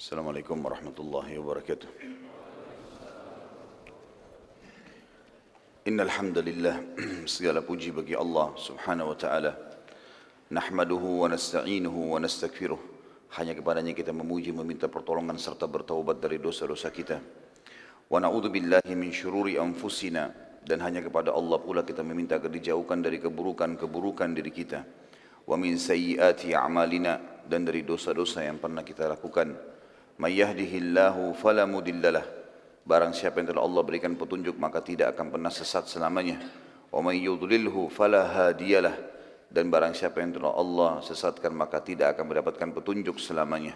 Assalamualaikum warahmatullahi wabarakatuh. Innal hamdalillah, segala puji bagi Allah Subhanahu wa taala. Nahmaduhu wa nasta'inuhu wa nastaghfiruh. Hanya kepadanya kita memuji, meminta pertolongan serta bertaubat dari dosa-dosa kita. Wa na'udzu billahi min syururi anfusina, dan hanya kepada Allah pula kita meminta agar dijauhkan dari keburukan-keburukan diri kita. Wa min sayyiati a'malina, dan dari dosa-dosa yang pernah kita lakukan. May yahdihillahu fala mudhillalah, barang siapa yang telah Allah berikan petunjuk maka tidak akan pernah sesat selamanya. Wa may yudlilhu fala hadiyalah, dan barang siapa yang telah Allah sesatkan maka tidak akan mendapatkan petunjuk selamanya.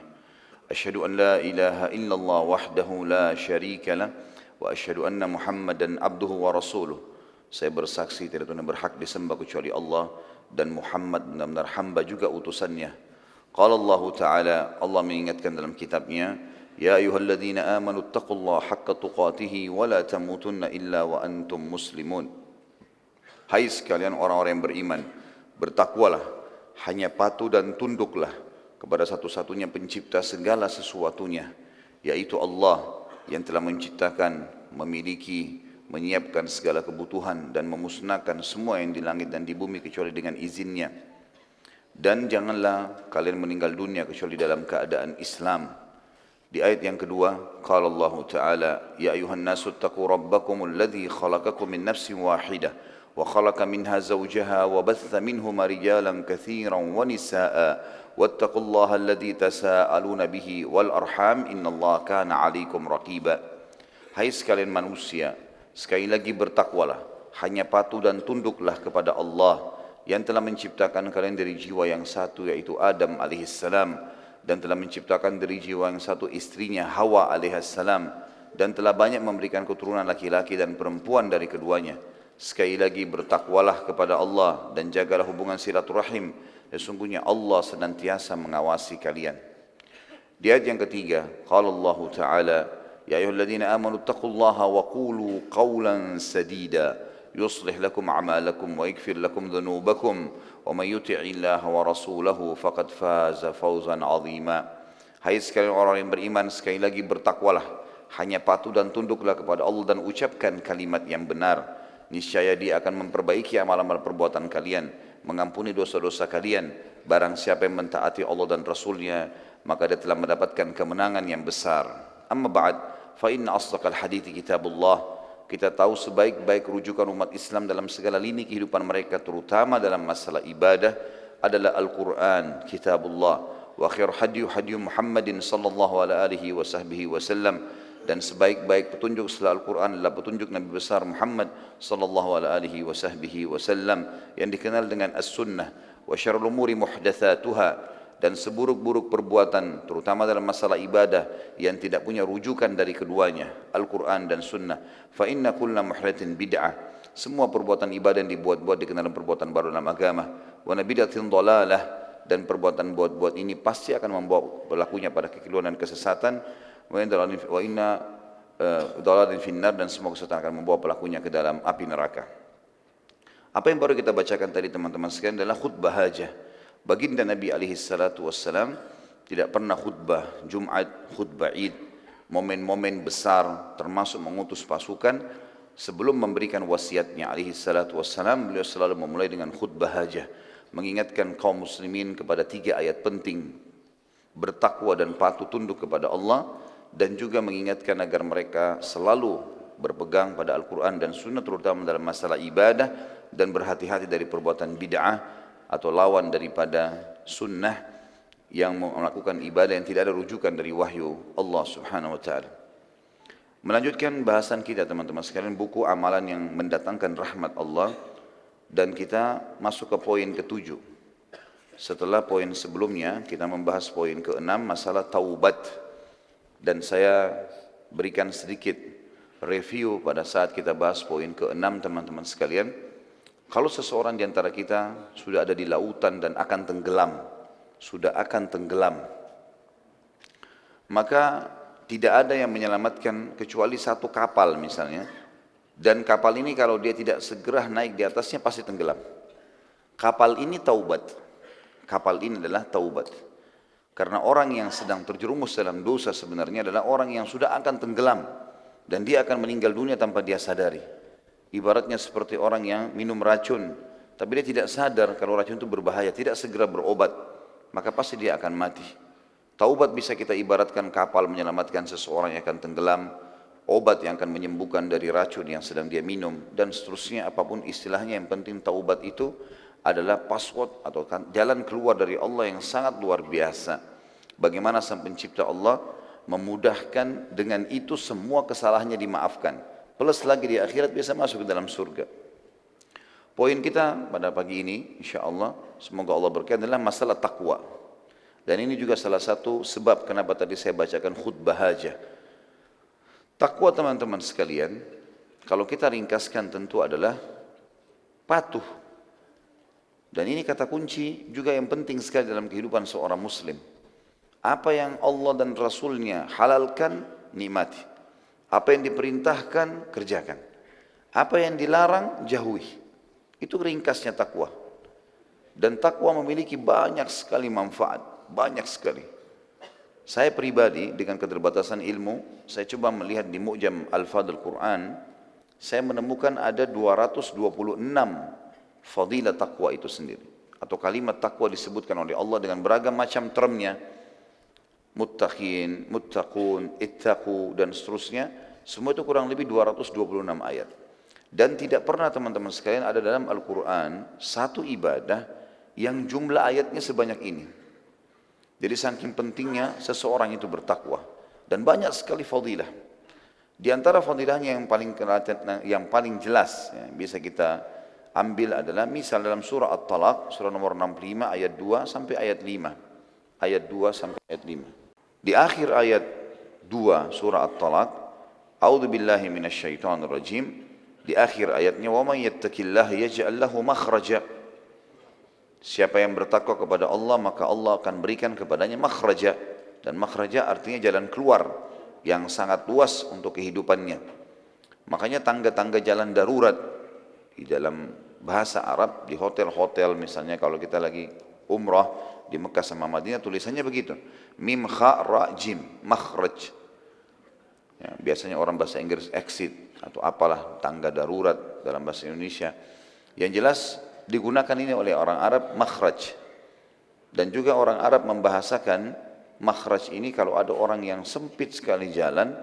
Asyhadu an la ilaha illallah wahdahu la syarikalah wa asyhadu anna Muhammadan abduhu wa rasuluh. Saya bersaksi tidak ada yang berhak disembah kecuali Allah, dan Muhammad benar-benar hamba juga utusannya. Qala Allah Ta'ala, Allah mengingatkan dalam kitabnya, Ya ayyuhalladzina amanu attaqullaha haqqa tuqatihi wa la tamutunna illa wa antum muslimun. Hai sekalian orang-orang yang beriman, bertakwalah, hanya patuh dan tunduklah kepada satu-satunya pencipta segala sesuatunya, yaitu Allah yang telah menciptakan, memiliki, menyiapkan segala kebutuhan dan memusnahkan semua yang di langit dan di bumi kecuali dengan izinnya. Dan janganlah kalian meninggal dunia kecuali dalam keadaan Islam. Di ayat yang kedua, qala Allah Ta'ala, Ya ayuhan nasu attaqu rabbakumul ladzi khalaqakum min nafsin wahidah wa khalaqa minha zawjaha wa batha minhuma rijalan katsiran wa nisaa'a wattaqullaha alladzi tasaaluna bihi wal arham innallaha kana 'alaikum raqiba. Hai sekalian manusia, sekali lagi bertakwalah, hanya patuh dan tunduklah kepada Allah yang telah menciptakan kalian dari jiwa yang satu, yaitu Adam alaihissalam, dan telah menciptakan dari jiwa yang satu istrinya Hawa alaihissalam, dan telah banyak memberikan keturunan laki-laki dan perempuan dari keduanya. Sekali lagi bertakwalah kepada Allah dan jagalah hubungan silaturahim, sesungguhnya Allah senantiasa mengawasi kalian. Di ayat yang ketiga, qala Allah Ta'ala, Ya ayyuhalladzina amanu taqullaha wa qulu qawlan sadida يصلح لكم أعمالكم ويغفر لكم ذنوبكم ومن يطع الله ورسوله فقد فاز فوزا عظيما. Hai sekalian orang yang beriman, sekali lagi bertakwalah, hanya patuh dan tunduklah kepada Allah dan ucapkan kalimat yang benar. Niscaya Dia akan memperbaiki amalan perbuatan kalian, mengampuni dosa-dosa kalian. Barang siapa yang mentaati Allah dan Rasulnya, maka dia telah mendapatkan kemenangan yang besar. Amma ba'd, fa inna asdaqal hadithi kitabullah. Kita tahu sebaik-baik rujukan umat Islam dalam segala lini kehidupan mereka, terutama dalam masalah ibadah, adalah Al-Quran, Kitabullah. Wa khair hadyu Muhammadin sallallahu alaihi wasallam. Dan sebaik-baik petunjuk setelah Al-Quran adalah petunjuk Nabi besar Muhammad sallallahu alaihi wasallam, yang dikenal dengan As-Sunnah. Wa syarrul umuri muhdatsatuha, dan seburuk-buruk perbuatan terutama dalam masalah ibadah yang tidak punya rujukan dari keduanya, Al-Quran dan Sunnah. Fa inna kulla muhdatsin bid'ah, semua perbuatan ibadah yang dibuat-buat dikenal perbuatan baru dalam agama. Wa bid'atin dhalalah, dan perbuatan buat-buat ini pasti akan membawa pelakunya pada kekeliruan dan kesesatan. Wa inna dhalalin finnar, dan semua kesesatan akan membawa pelakunya ke dalam api neraka. Apa yang baru kita bacakan tadi teman-teman sekalian adalah khutbah hajah. Baginda Nabi SAW tidak pernah khutbah Jumat, khutbah Id, momen-momen besar termasuk mengutus pasukan. Sebelum memberikan wasiatnya SAW, beliau selalu memulai dengan khutbah hajah, mengingatkan kaum muslimin kepada 3 ayat penting: bertakwa dan patuh tunduk kepada Allah, dan juga mengingatkan agar mereka selalu berpegang pada Al-Quran dan Sunnah, terutama dalam masalah ibadah, dan berhati-hati dari perbuatan bid'ah atau lawan daripada sunnah yang melakukan ibadah yang tidak ada rujukan dari wahyu Allah Subhanahu wa Ta'ala. Melanjutkan bahasan kita teman-teman sekalian, buku amalan yang mendatangkan rahmat Allah, dan kita masuk ke poin ke-7. Setelah poin sebelumnya kita membahas poin ke-6, masalah taubat, dan saya berikan sedikit review pada saat kita bahas poin ke-6 teman-teman sekalian. Kalau seseorang di antara kita sudah ada di lautan dan akan tenggelam, maka tidak ada yang menyelamatkan kecuali satu kapal misalnya, dan kapal ini kalau dia tidak segera naik di atasnya pasti tenggelam. Kapal ini taubat, kapal ini adalah taubat. Karena orang yang sedang terjerumus dalam dosa sebenarnya adalah orang yang sudah akan tenggelam dan dia akan meninggal dunia tanpa dia sadari. Ibaratnya seperti orang yang minum racun, tapi dia tidak sadar kalau racun itu berbahaya, tidak segera berobat, maka pasti dia akan mati. Taubat bisa kita ibaratkan kapal menyelamatkan seseorang yang akan tenggelam, obat yang akan menyembuhkan dari racun yang sedang dia minum, dan seterusnya apapun istilahnya. Yang penting taubat itu adalah password atau jalan keluar dari Allah yang sangat luar biasa. Bagaimana sang pencipta Allah memudahkan dengan itu semua kesalahannya dimaafkan. Plus lagi di akhirat bisa masuk ke dalam surga. Poin kita pada pagi ini insya Allah, semoga Allah berkati, adalah masalah takwa. Dan ini juga salah satu sebab kenapa tadi saya bacakan khutbah hajah. Takwa teman-teman sekalian, kalau kita ringkaskan tentu adalah patuh. Dan ini kata kunci juga yang penting sekali dalam kehidupan seorang muslim. Apa yang Allah dan Rasulnya halalkan, nikmati. Apa yang diperintahkan, kerjakan. Apa yang dilarang, jauhi. Itu ringkasnya takwa. Dan takwa memiliki banyak sekali manfaat. Banyak sekali. Saya pribadi dengan keterbatasan ilmu, saya coba melihat di Mu'jam Al-Fadl Quran, saya menemukan ada 226 fadilah takwa itu sendiri, atau kalimat takwa disebutkan oleh Allah dengan beragam macam termnya, muttaqin, muttaqun, ittaqu dan seterusnya. Semua itu kurang lebih 226 ayat. Dan tidak pernah teman-teman sekalian ada dalam Al-Quran satu ibadah yang jumlah ayatnya sebanyak ini. Jadi saking pentingnya seseorang itu bertakwa, dan banyak sekali fadilah. Di antara fadilahnya yang paling jelas bisa kita ambil adalah misal dalam surah At-Talaq, surah nomor 65 ayat 2 sampai ayat 5. Ayat 2 sampai ayat 5. Di akhir ayat 2 surah At-Talaq, A'udzu billahi minasyaitonir rajim. Di akhir ayatnya, wa may yattaqillaha yaj'al lahu makhraja. Siapa yang bertakwa kepada Allah, maka Allah akan berikan kepadanya makhraja. Dan makhraja artinya jalan keluar yang sangat luas untuk kehidupannya. Makanya tangga-tangga jalan darurat di dalam bahasa Arab, di hotel-hotel misalnya kalau kita lagi umrah di Mekah sama Madinah, tulisannya begitu, mim kha ra jim, makhraj. Ya, biasanya orang bahasa Inggris exit atau apalah, tangga darurat dalam bahasa Indonesia. Yang jelas digunakan ini oleh orang Arab makhraj. Dan juga orang Arab membahasakan makhraj ini kalau ada orang yang sempit sekali jalan,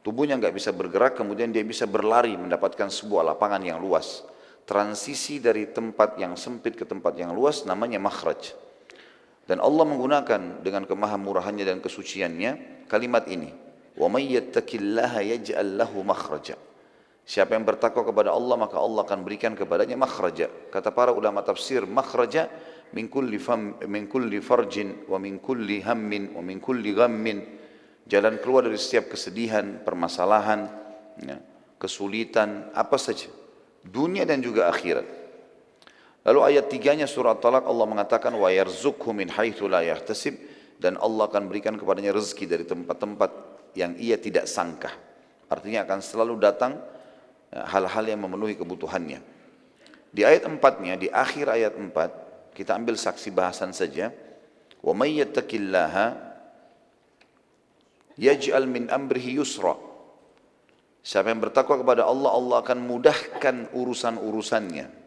tubuhnya nggak bisa bergerak, kemudian dia bisa berlari mendapatkan sebuah lapangan yang luas. Transisi dari tempat yang sempit ke tempat yang luas namanya makhraj. Dan Allah menggunakan dengan kemahamurahannya dan kesuciannya kalimat ini, wa may yattaqillaha yaj'al lahu makhraja. Siapa yang bertakwa kepada Allah, maka Allah akan berikan kepadanya makhraja. Kata para ulama tafsir, makhraja min kulli farjin wa min kulli hammin wa min kulli ghammin. Jalan keluar dari setiap kesedihan, permasalahan, kesulitan, apa saja, dunia dan juga akhirat. Lalu ayat 3-nya surah Talaq, Allah mengatakan wa yarzuqhu min haitsu la yahtasib, dan Allah akan berikan kepadanya rezeki dari tempat-tempat yang ia tidak sangka. Artinya akan selalu datang hal-hal yang memenuhi kebutuhannya. Di ayat 4-nya, di akhir ayat 4, kita ambil saksi bahasan saja. Wa may yattaqillaha yaj'al min amrihi yusra. Siapa yang bertakwa kepada Allah, Allah akan mudahkan urusan-urusannya.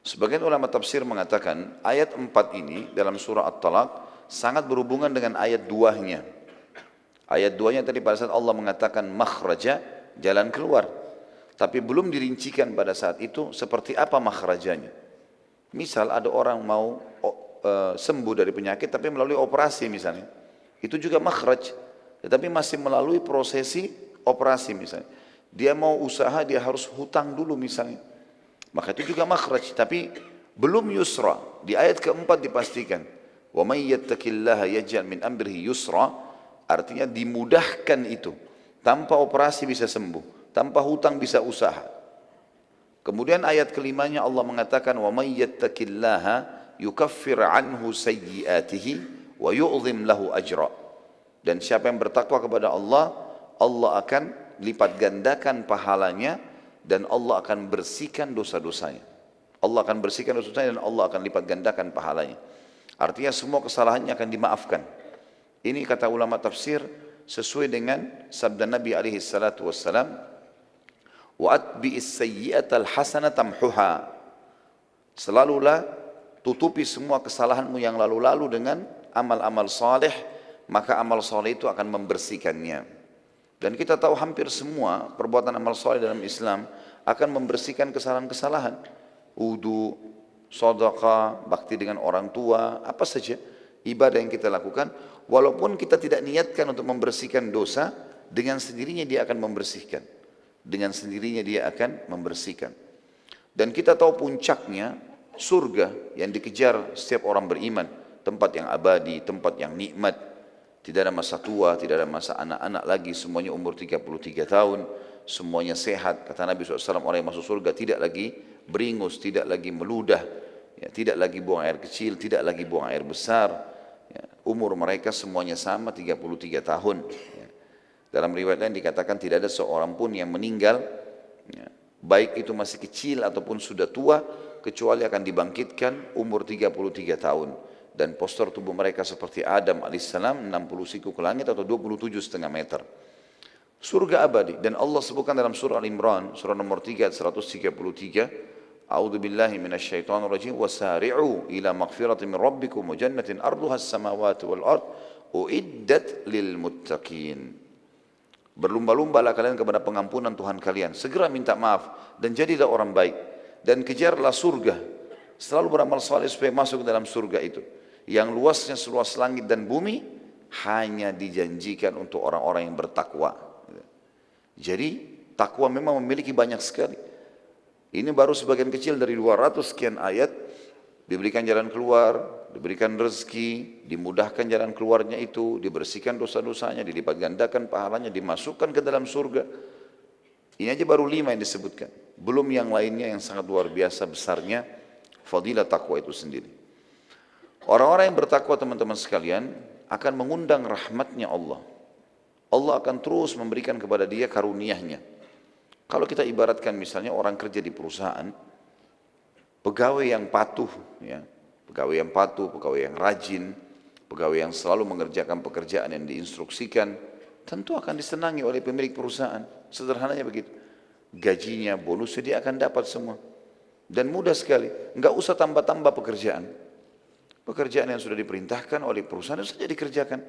Sebagian ulama tafsir mengatakan ayat 4 ini dalam surah At-Talaq sangat berhubungan dengan ayat 2-nya. Ayat 2-nya tadi pada saat Allah mengatakan makhraja, jalan keluar. Tapi belum dirincikan pada saat itu seperti apa makhrajanya. Misal ada orang mau sembuh dari penyakit tapi melalui operasi misalnya. Itu juga makhraj, tetapi masih melalui prosesi operasi misalnya. Dia mau usaha, dia harus hutang dulu misalnya. Maka itu juga makhraj, tapi belum yusra. Di ayat keempat dipastikan, wa may yattaqillaha yaj'al min amrihi yusra, artinya dimudahkan itu. Tanpa operasi bisa sembuh, tanpa hutang bisa usaha. Kemudian ayat kelimanya Allah mengatakan, wa may yattaqillaha yukaffir anhu sayyi'atihi wa yu'zim lahu ajra. Dan siapa yang bertakwa kepada Allah, Allah akan lipat gandakan pahalanya dan Allah akan bersihkan dosa-dosanya. Allah akan bersihkan dosa-dosanya dan Allah akan lipat gandakan pahalanya. Artinya semua kesalahannya akan dimaafkan. Ini kata ulama tafsir sesuai dengan sabda Nabi alaihi salatu wassalam, wa atbi'is sayyi'atal hasanah tamhuha. Selalulah tutupi semua kesalahanmu yang lalu-lalu dengan amal-amal saleh, maka amal saleh itu akan membersihkannya. Dan kita tahu hampir semua perbuatan amal saleh dalam Islam akan membersihkan kesalahan-kesalahan. Wudu, sedekah, bakti dengan orang tua, apa saja ibadah yang kita lakukan, walaupun kita tidak niatkan untuk membersihkan dosa, dengan sendirinya dia akan membersihkan. Dengan sendirinya dia akan membersihkan. Dan kita tahu puncaknya surga yang dikejar setiap orang beriman, tempat yang abadi, tempat yang nikmat. Tidak ada masa tua, tidak ada masa anak-anak lagi, semuanya umur 33 tahun, semuanya sehat. Kata Nabi SAW, orang yang masuk surga tidak lagi beringus, tidak lagi meludah, ya, tidak lagi buang air kecil, tidak lagi buang air besar. Ya, umur mereka semuanya sama 33 tahun. Ya. Dalam riwayat lain dikatakan tidak ada seorang pun yang meninggal, ya, baik itu masih kecil ataupun sudah tua, kecuali akan dibangkitkan umur 33 tahun. Dan postur tubuh mereka seperti Adam alaihissalam, 60 siku ke langit atau 27,5 meter. Surga abadi. Dan Allah sebutkan dalam surah Al-Imran, surah nomor 3, 133, A'udzu billahi minasyaitonir rajim, wasari'u ila maghfiratin min rabbikum wa jannatin arduha as-samawati wal ard uiddat lil muttaqin. Berlumba-lumbalah kalian kepada pengampunan Tuhan kalian, segera minta maaf dan jadilah orang baik dan kejarlah surga. Selalu beramal saleh supaya masuk ke dalam surga itu, yang luasnya seluas langit dan bumi, hanya dijanjikan untuk orang-orang yang bertakwa. Jadi takwa memang memiliki banyak sekali. Ini baru sebagian kecil dari 200 sekian ayat. Diberikan jalan keluar, diberikan rezeki, dimudahkan jalan keluarnya itu, dibersihkan dosa-dosanya, dilipat gandakan pahalanya, dimasukkan ke dalam surga. Ini aja baru 5 yang disebutkan. Belum yang lainnya yang sangat luar biasa besarnya fadilah takwa itu sendiri. Orang-orang yang bertakwa teman-teman sekalian akan mengundang rahmatnya Allah. Allah akan terus memberikan kepada dia karunia-Nya. Kalau kita ibaratkan misalnya orang kerja di perusahaan, pegawai yang patuh, ya, pegawai yang patuh, pegawai yang rajin, pegawai yang selalu mengerjakan pekerjaan yang diinstruksikan, tentu akan disenangi oleh pemilik perusahaan. Sederhananya begitu. Gajinya, bonusnya dia akan dapat semua. Dan mudah sekali, enggak usah tambah-tambah pekerjaan. Pekerjaan yang sudah diperintahkan oleh perusahaan itu saja dikerjakan.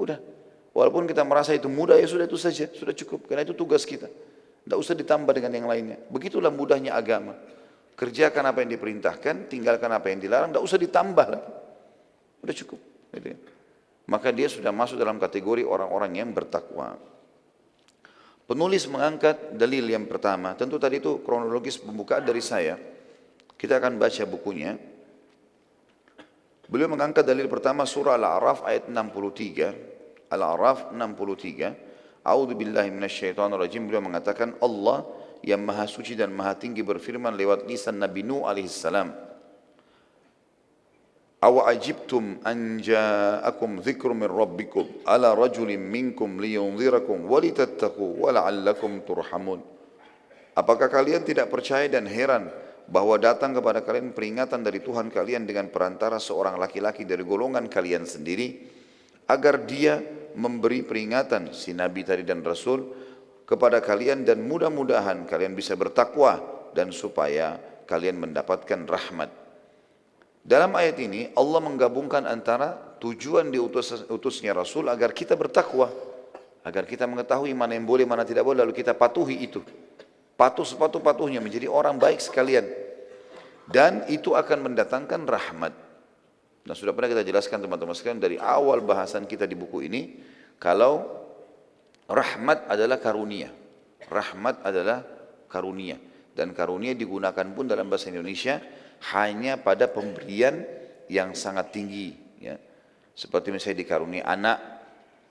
Udah. Walaupun kita merasa itu mudah, ya sudah itu saja, sudah cukup. Karena itu tugas kita. Enggak usah ditambah dengan yang lainnya. Begitulah mudahnya agama. Kerjakan apa yang diperintahkan, tinggalkan apa yang dilarang, enggak usah ditambah lagi. Udah cukup. Gitu. Maka dia sudah masuk dalam kategori orang-orang yang bertakwa. Penulis mengangkat dalil yang pertama. Tentu tadi itu kronologis pembukaan dari saya. Kita akan baca bukunya. Beliau mengangkat dalil pertama surah Al-A'raf ayat 63. Al-A'raf 63. A'udzu billahi minasyaitonir rajim. Beliau mengatakan Allah yang maha suci dan maha tinggi berfirman lewat lisan Nabi Nuh alaihissalam. Awa ajibtum an ja'akum dzikrum min rabbikum ala rajulin minkum liyunzirakum walitattaqu wa la'allakum turhamun. Apakah kalian tidak percaya dan heran bahwa datang kepada kalian peringatan dari Tuhan kalian dengan perantara seorang laki-laki dari golongan kalian sendiri, agar dia memberi peringatan si Nabi tadi dan Rasul kepada kalian, dan mudah-mudahan kalian bisa bertakwa dan supaya kalian mendapatkan rahmat. Dalam ayat ini Allah menggabungkan antara tujuan diutusnya Rasul agar kita bertakwa, agar kita mengetahui mana yang boleh, mana tidak boleh, lalu kita patuhi itu. Patuh sepatuh-patuhnya menjadi orang baik sekalian. Dan itu akan mendatangkan rahmat. Nah, sudah pernah kita jelaskan teman-teman sekalian dari awal bahasan kita di buku ini, kalau rahmat adalah karunia. Rahmat adalah karunia. Dan karunia digunakan pun dalam bahasa Indonesia hanya pada pemberian yang sangat tinggi. Ya. Seperti misalnya dikaruniai anak,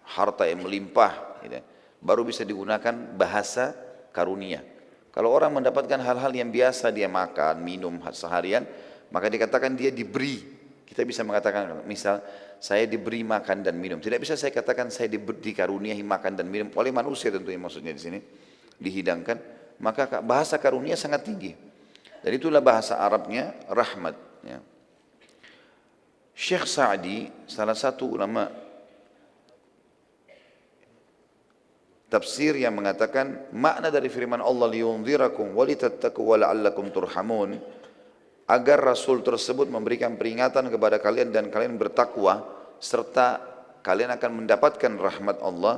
harta yang melimpah. Gitu. Baru bisa digunakan bahasa karunia. Kalau orang mendapatkan hal-hal yang biasa dia makan, minum seharian, maka dikatakan dia diberi. Kita bisa mengatakan misal saya diberi makan dan minum. Tidak bisa saya katakan saya dikaruniai makan dan minum oleh manusia, tentunya maksudnya di sini dihidangkan. Maka bahasa karunia sangat tinggi. Dan itulah bahasa Arabnya rahmat. Ya. Syekh Sa'di, salah satu ulama tafsir yang mengatakan makna dari firman Allah liyunzirakum walitattaqu wa la'allakum turhamun, agar Rasul tersebut memberikan peringatan kepada kalian dan kalian bertakwa serta kalian akan mendapatkan rahmat Allah,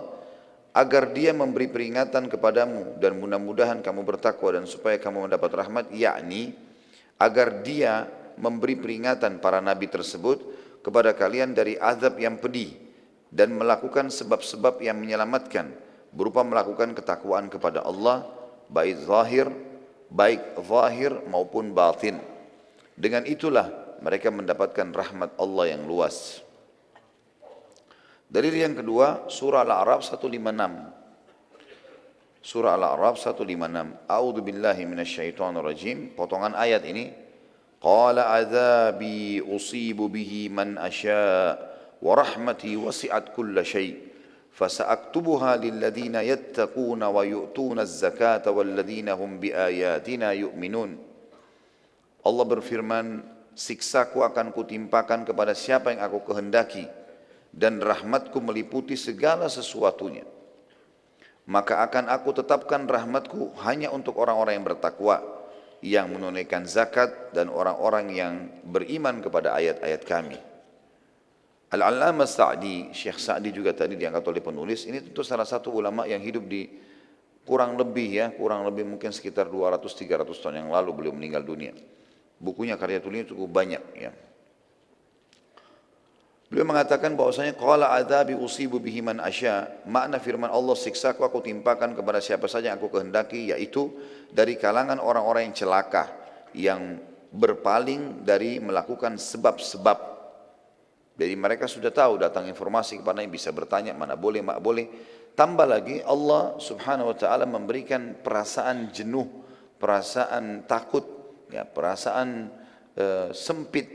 agar dia memberi peringatan kepadamu dan mudah-mudahan kamu bertakwa dan supaya kamu mendapat rahmat, yakni agar dia memberi peringatan para nabi tersebut kepada kalian dari azab yang pedih dan melakukan sebab-sebab yang menyelamatkan berupa melakukan ketakwaan kepada Allah baik zahir maupun batin. Dengan itulah mereka mendapatkan rahmat Allah yang luas. Dalil yang kedua, surah Al-A'raf 156. Surah Al-A'raf 156. A'udzu billahi minasyaitonir rajim. Potongan ayat ini, qala adzabi usibu bihi man asya wa rahmati wasi'at kulla syai'. فسأكتبها للذين يتقون ويؤتون الزكاة والذين هم بآياتنا يؤمنون. Allah berfirman, siksaku akan kutimpakan kepada siapa yang aku kehendaki dan rahmatku meliputi segala sesuatunya. Maka akan aku tetapkan rahmatku hanya untuk orang-orang yang bertakwa, yang menunaikan zakat dan orang-orang yang beriman kepada ayat-ayat kami. Al-Allamah Sa'di, Syekh Sa'di juga tadi diangkat oleh penulis, ini tentu salah satu ulama yang hidup di kurang lebih mungkin sekitar 200-300 tahun yang lalu beliau meninggal dunia. Bukunya, karya tulisnya cukup banyak ya. Beliau mengatakan bahwasanya qala adzabi usibu bihi man asya, makna firman Allah, siksaku aku timpakan kepada siapa saja yang aku kehendaki, yaitu dari kalangan orang-orang yang celaka, yang berpaling dari melakukan sebab-sebab. Jadi mereka sudah tahu, datang informasi kepada yang bisa bertanya mana boleh, mak boleh. Tambah lagi Allah subhanahu wa ta'ala memberikan perasaan jenuh, perasaan takut, ya, perasaan sempit,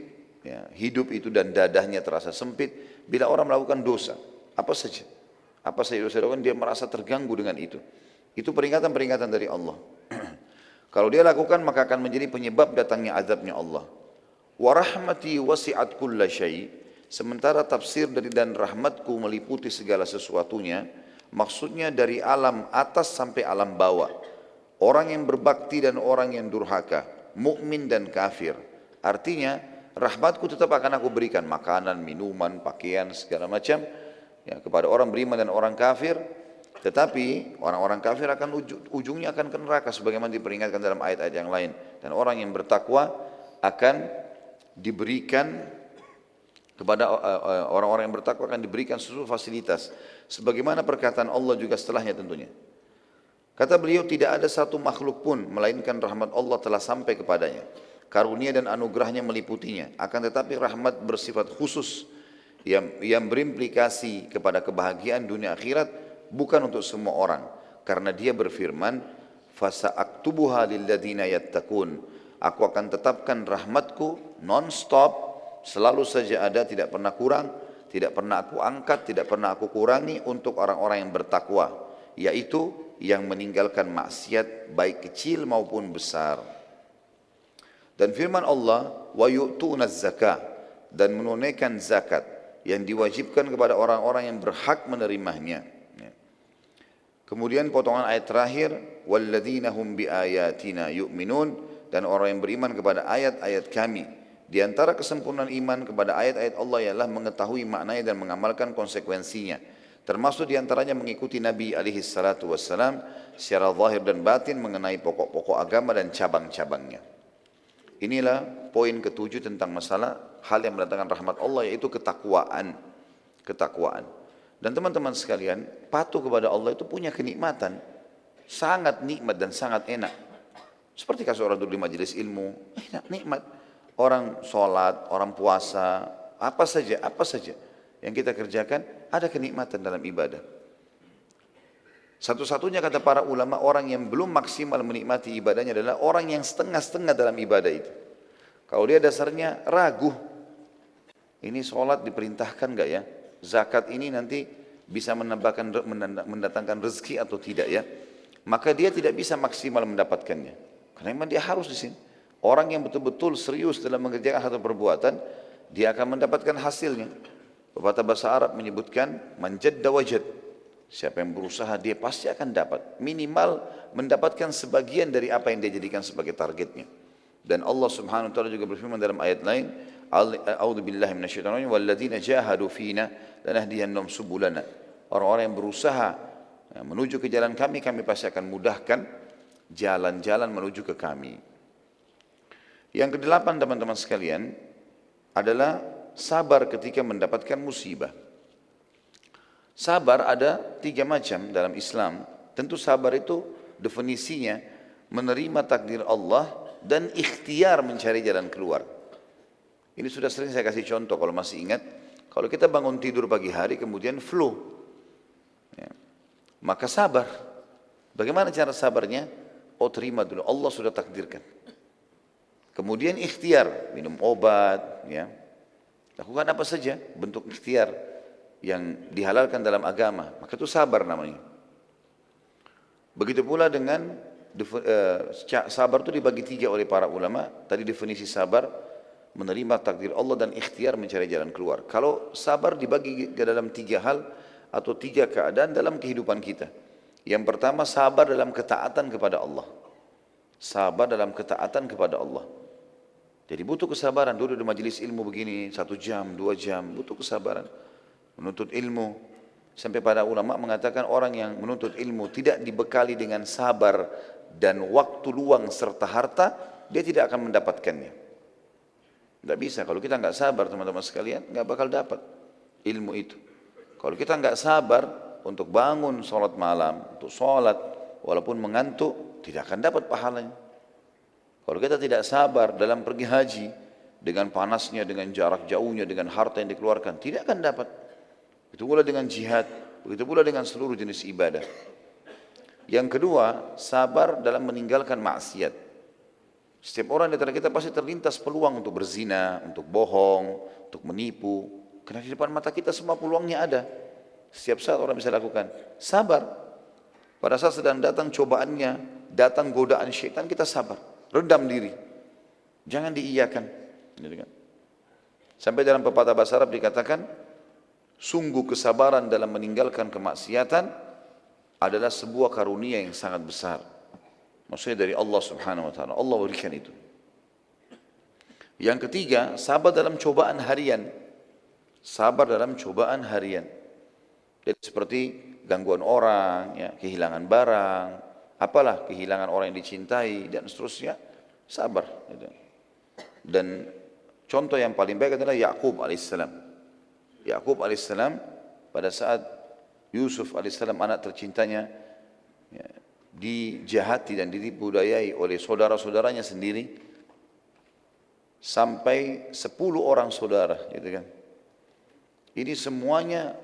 ya, hidup itu dan dadahnya terasa sempit bila orang melakukan dosa apa saja dosa dilakukan, dia merasa terganggu dengan itu. Itu peringatan-peringatan dari Allah. Kalau dia lakukan maka akan menjadi penyebab datangnya azabnya Allah. Wa rahmati wasi'at kulla syai'. Sementara tafsir dari dan rahmatku meliputi segala sesuatunya, maksudnya dari alam atas sampai alam bawah. Orang yang berbakti dan orang yang durhaka, mukmin dan kafir. Artinya rahmatku tetap akan aku berikan makanan, minuman, pakaian, segala macam ya, kepada orang beriman dan orang kafir. Tetapi orang-orang kafir akan ujungnya akan ke neraka sebagaimana diperingatkan dalam ayat-ayat yang lain. Dan orang yang bertakwa akan diberikan kepada orang-orang yang bertakwa akan diberikan seluruh fasilitas. Sebagaimana perkataan Allah juga setelahnya tentunya. Kata beliau, tidak ada satu makhluk pun melainkan rahmat Allah telah sampai kepadanya. Karunia dan anugerahnya meliputinya. Akan tetapi rahmat bersifat khusus yang berimplikasi kepada kebahagiaan dunia akhirat bukan untuk semua orang. Karena dia berfirman, fasa'aktubuha lilladzina yattaqun. Aku akan tetapkan rahmatku non-stop, selalu saja ada, tidak pernah kurang, tidak pernah aku angkat, tidak pernah aku kurangi untuk orang-orang yang bertakwa, yaitu yang meninggalkan maksiat baik kecil maupun besar. Dan firman Allah, wa yu'tunaz zakah, dan menunaikan zakat yang diwajibkan kepada orang-orang yang berhak menerimanya. Kemudian potongan ayat terakhir, walladzina hum biayatina yu'minun, dan orang yang beriman kepada ayat-ayat kami. Di antara kesempurnaan iman kepada ayat-ayat Allah ialah mengetahui maknanya dan mengamalkan konsekuensinya. Termasuk di antaranya mengikuti Nabi alaihi salatu wassalam secara zahir dan batin mengenai pokok-pokok agama dan cabang-cabangnya. Inilah poin ketujuh tentang masalah hal yang mendatangkan rahmat Allah, yaitu ketakwaan. Ketakwaan. Dan teman-teman sekalian, patuh kepada Allah itu punya kenikmatan. Sangat nikmat dan sangat enak. Seperti kasus orang duduk di majelis ilmu, enak, nikmat. Orang sholat, orang puasa, apa saja yang kita kerjakan, ada kenikmatan dalam ibadah. Satu-satunya kata para ulama, orang yang belum maksimal menikmati ibadahnya adalah orang yang setengah-setengah dalam ibadah itu. Kalau dia dasarnya ragu, ini sholat diperintahkan enggak ya? Zakat ini nanti bisa mendatangkan rezeki atau tidak ya? Maka dia tidak bisa maksimal mendapatkannya. Karena memang dia harus di sini. Orang yang betul-betul serius dalam mengerjakan satu perbuatan, dia akan mendapatkan hasilnya. Pepatah bahasa Arab menyebutkan man jadda wajad. Siapa yang berusaha dia pasti akan dapat. Minimal mendapatkan sebagian dari apa yang dia jadikan sebagai targetnya. Dan Allah Subhanahu wa taala juga berfirman dalam ayat lain, A'udzu billahi minasyaitonir rajim walladzina jahadu fina lanahdiyannahum subulana. Orang-orang yang berusaha menuju ke jalan kami, kami pasti akan mudahkan jalan-jalan menuju ke kami. Yang kedelapan teman-teman sekalian adalah sabar ketika mendapatkan musibah. Sabar ada 3 macam dalam Islam. Tentu sabar itu definisinya menerima takdir Allah dan ikhtiar mencari jalan keluar. Ini sudah sering saya kasih contoh kalau masih ingat. Kalau kita bangun tidur pagi hari kemudian flu, ya, maka sabar. Bagaimana cara sabarnya? Oh, terima dulu, Allah sudah takdirkan. Kemudian ikhtiar, minum obat, ya, lakukan apa saja bentuk ikhtiar yang dihalalkan dalam agama, maka itu sabar namanya. Begitu pula dengan sabar itu dibagi 3 oleh para ulama. Tadi definisi sabar, menerima takdir Allah dan ikhtiar mencari jalan keluar. Kalau sabar dibagi ke dalam 3 hal atau 3 keadaan dalam kehidupan kita. Yang pertama, sabar dalam ketaatan kepada Allah. Sabar dalam ketaatan kepada Allah. Jadi butuh kesabaran. Duduk di majelis ilmu begini 1 jam, 2 jam, butuh kesabaran. Menuntut ilmu, sampai pada ulama mengatakan orang yang menuntut ilmu tidak dibekali dengan sabar dan waktu luang serta harta, dia tidak akan mendapatkannya. Tidak bisa, kalau kita nggak sabar teman-teman sekalian, nggak bakal dapat ilmu itu. Kalau kita nggak sabar untuk bangun sholat malam, untuk sholat walaupun mengantuk, tidak akan dapat pahalanya. Kalau kita tidak sabar dalam pergi haji, dengan panasnya, dengan jarak jauhnya, dengan harta yang dikeluarkan, tidak akan dapat. Begitu pula dengan jihad, begitu pula dengan seluruh jenis ibadah. Yang kedua, sabar dalam meninggalkan maksiat. Setiap orang di antara kita pasti terlintas peluang untuk berzina, untuk bohong, untuk menipu. Karena di depan mata kita semua peluangnya ada. Setiap saat orang bisa lakukan. Sabar. Pada saat sedang datang cobaannya, datang godaan syaitan, kita sabar. Redam diri. Jangan diiyakan. Sampai dalam pepatah bahasa Arab dikatakan, sungguh kesabaran dalam meninggalkan kemaksiatan adalah sebuah karunia yang sangat besar. Maksudnya dari Allah Subhanahu wa taala. Allah berikan itu. Yang ketiga, sabar dalam cobaan harian. Sabar dalam cobaan harian. Jadi seperti gangguan orang, ya, kehilangan barang, apalah kehilangan orang yang dicintai dan seterusnya, sabar. Dan contoh yang paling baik adalah Yakub alaihissalam. Yakub alaihissalam pada saat Yusuf alaihissalam anak tercintanya, ya, dijahati dan ditipu dayai oleh saudara-saudaranya sendiri sampai 10 orang saudara, gitu kan. Ini semuanya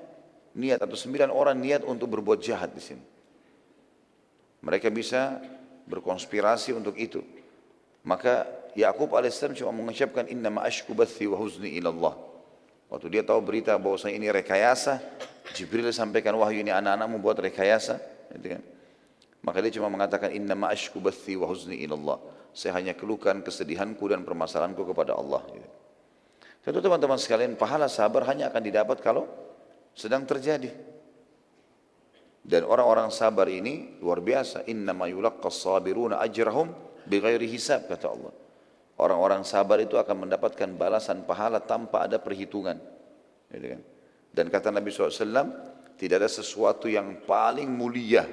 niat atau 9 orang niat untuk berbuat jahat di sini. Mereka bisa berkonspirasi untuk itu. Maka Yakub alaihissalam cuma mengucapkan innama ashku bathi wa huzni ila Allah. Waktu dia tahu berita bahwa ini rekayasa, Jibril sampaikan wahyu ini anak-anakmu buat rekayasa, gitu kan. Maka dia cuma mengatakan innama ashku bathi wa huzni ila Allah. Saya hanya keluhkan kesedihanku dan permasalahanku kepada Allah. Gitu. Tentu teman-teman sekalian, pahala sabar hanya akan didapat kalau sedang terjadi. Dan orang-orang sabar ini luar biasa. Innama yulaqqas sabiruna ajrahum bighairi hisab, kata Allah. Orang-orang sabar itu akan mendapatkan balasan pahala tanpa ada perhitungan. Dan kata Nabi SAW, tidak ada sesuatu yang paling mulia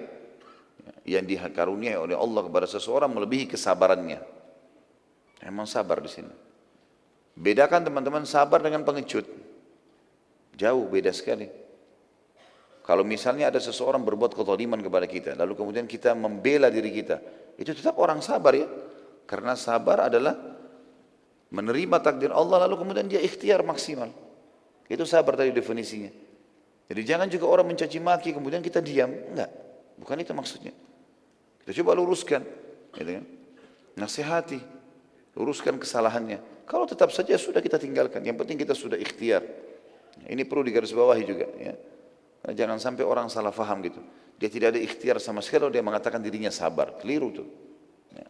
yang dikaruniai oleh Allah kepada seseorang melebihi kesabarannya. Memang sabar di sini. Bedakan teman-teman sabar dengan pengecut. Jauh beda sekali. Kalau misalnya ada seseorang berbuat kezaliman kepada kita, lalu kemudian kita membela diri kita, itu tetap orang sabar ya. Karena sabar adalah menerima takdir Allah lalu kemudian dia ikhtiar maksimal. Itu sabar tadi definisinya. Jadi jangan juga orang mencaci maki kemudian kita diam. Enggak, bukan itu maksudnya. Kita coba luruskan, gitu kan? Nasihati, luruskan kesalahannya. Kalau tetap saja sudah kita tinggalkan. Yang penting kita sudah ikhtiar. Ini perlu digarisbawahi juga. Ya. Jangan sampai orang salah faham gitu. Dia tidak ada ikhtiar sama sekali, dia mengatakan dirinya sabar. Keliru tuh. Ya.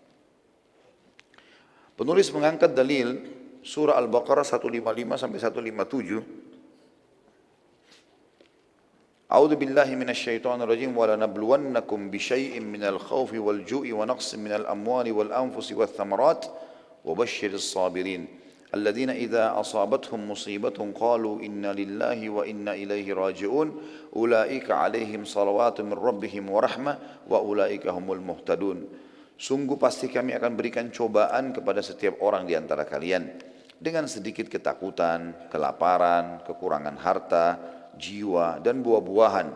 Penulis mengangkat dalil surah Al-Baqarah 155 sampai 157. A'udzu billahi minasyaitonir rajim wa lanabluwannakum bisyai'in minal khaufi wal ju'i wa naqsin minal amwali wal anfusi wath thamarat wa basyyiris sabirin alladzina idza asabathum musibatun qalu inna lillahi wa inna ilaihi raji'un ulaika 'alaihim salawatun min rabbihim wa rahmah wa ulaika humul muhtadun. Sungguh pasti kami akan berikan cobaan kepada setiap orang di antara kalian dengan sedikit ketakutan, kelaparan, kekurangan harta, jiwa dan buah-buahan,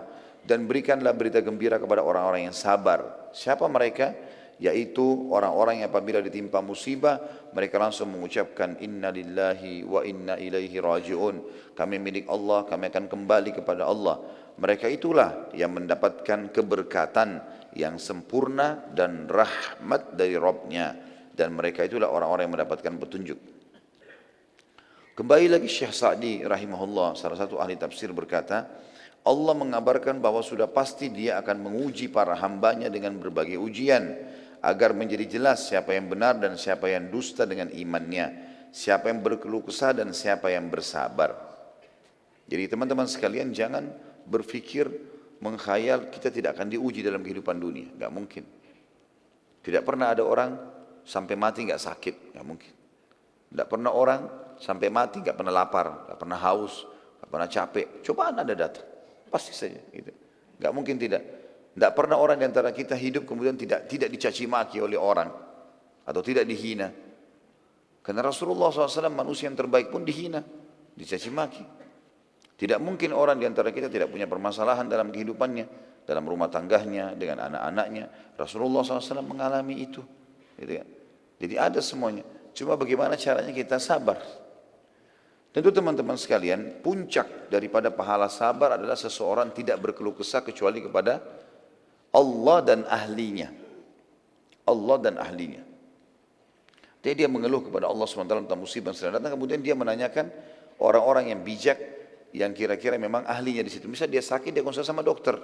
dan berikanlah berita gembira kepada orang-orang yang sabar. Siapa mereka? Yaitu orang-orang yang apabila ditimpa musibah mereka langsung mengucapkan inna lillahi wa inna ilaihi raji'un. Kami milik Allah, kami akan kembali kepada Allah. Mereka itulah yang mendapatkan keberkatan yang sempurna dan rahmat dari Rabbnya, dan mereka itulah orang-orang yang mendapatkan petunjuk. Kembali lagi Syekh Sa'di rahimahullah, salah satu ahli tafsir, berkata, Allah mengabarkan bahwa sudah pasti dia akan menguji para hambanya dengan berbagai ujian, agar menjadi jelas siapa yang benar dan siapa yang dusta dengan imannya, siapa yang berkeluh kesah dan siapa yang bersabar. Jadi teman-teman sekalian, jangan berpikir mengkhayal kita tidak akan diuji dalam kehidupan dunia, enggak mungkin. Tidak pernah ada orang sampai mati enggak sakit, enggak mungkin. Tidak pernah orang sampai mati enggak pernah lapar, enggak pernah haus, enggak pernah capek. Cobaan ada datang, pasti saja gitu. Enggak mungkin tidak. Tidak pernah orang di antara kita hidup kemudian tidak dicaci maki oleh orang atau tidak dihina. Karena Rasulullah SAW manusia yang terbaik pun dihina, dicaci maki. Tidak mungkin orang di antara kita tidak punya permasalahan dalam kehidupannya, dalam rumah tangganya, dengan anak-anaknya. Rasulullah SAW mengalami itu. Gitu kan? Jadi ada semuanya. Cuma bagaimana caranya kita sabar. Tentu teman-teman sekalian, puncak daripada pahala sabar adalah seseorang tidak berkeluh kesah kecuali kepada Allah dan ahlinya. Allah dan ahlinya. Jadi dia mengeluh kepada Allah SWT tentang musibah yang sedang datang, kemudian dia menanyakan orang-orang yang bijak, yang kira-kira memang ahlinya di situ. Misalnya dia sakit, dia konsul sama dokter.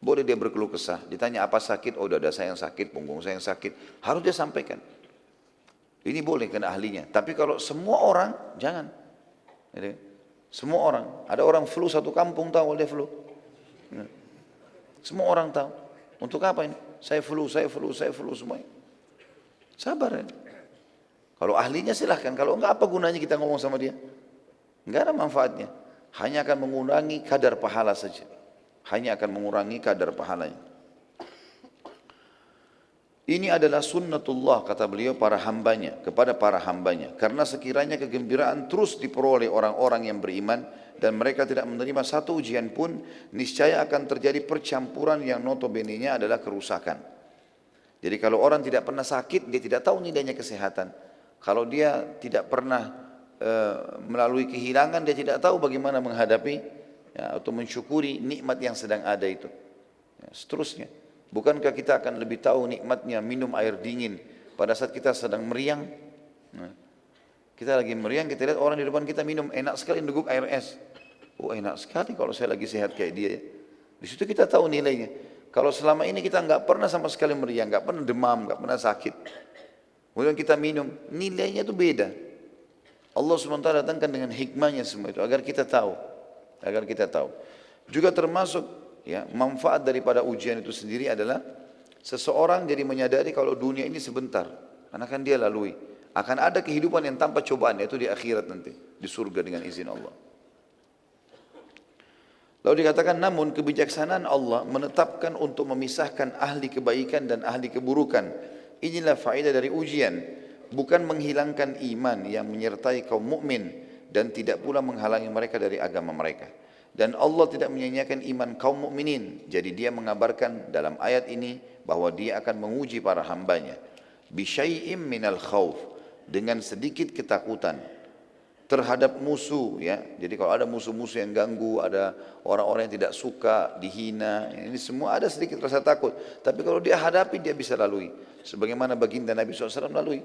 Boleh dia berkeluh kesah. Ditanya apa sakit? Oh, dada saya yang sakit, punggung saya yang sakit. Harus dia sampaikan. Ini boleh karena ahlinya. Tapi kalau semua orang, jangan. Jadi, semua orang. Ada orang flu satu kampung tahu dia flu. Semua orang tahu. Untuk apa ini? Saya flu semuanya. Sabar ya. Kalau ahlinya silahkan. Kalau enggak, apa gunanya kita ngomong sama dia? Enggak ada manfaatnya. Hanya akan mengurangi kadar pahala saja. Hanya akan mengurangi kadar pahalanya. Ini adalah sunnatullah, kata beliau, para hambanya, kepada para hambanya. Karena sekiranya kegembiraan terus diperoleh orang-orang yang beriman dan mereka tidak menerima satu ujian pun, niscaya akan terjadi percampuran yang notabene-nya adalah kerusakan. Jadi kalau orang tidak pernah sakit, dia tidak tahu nilainya kesehatan. Kalau dia tidak pernah melalui kehilangan, dia tidak tahu bagaimana menghadapi atau mensyukuri nikmat yang sedang ada itu. Seterusnya. Bukankah kita akan lebih tahu nikmatnya minum air dingin pada saat kita sedang meriang? Kita lagi meriang, kita lihat orang di depan kita minum, enak sekali neguk air es. Oh, enak sekali kalau saya lagi sehat kayak dia ya. Di situ kita tahu nilainya. Kalau selama ini kita nggak pernah sama sekali meriang, nggak pernah demam, nggak pernah sakit, kemudian kita minum, nilainya itu beda. Allah SWT datangkan dengan hikmahnya semua itu agar kita tahu, Juga termasuk ya, manfaat daripada ujian itu sendiri adalah seseorang jadi menyadari kalau dunia ini sebentar, karena kan dia lalui. Akan ada kehidupan yang tanpa cobaan, yaitu di akhirat nanti, di surga dengan izin Allah. Lalu dikatakan, namun kebijaksanaan Allah menetapkan untuk memisahkan ahli kebaikan dan ahli keburukan. Inilah faedah dari ujian, bukan menghilangkan iman yang menyertai kaum mukmin dan tidak pula menghalangi mereka dari agama mereka. Dan Allah tidak menyanyiakan iman kaum mukminin. Jadi dia mengabarkan dalam ayat ini bahwa dia akan menguji para hambanya. Bisyai'im minal khawf, dengan sedikit ketakutan terhadap musuh ya. Jadi kalau ada musuh-musuh yang ganggu, ada orang-orang yang tidak suka, dihina, ini semua ada sedikit rasa takut. Tapi kalau dia hadapi, dia bisa lalui. Sebagaimana baginda Nabi SAW lalui.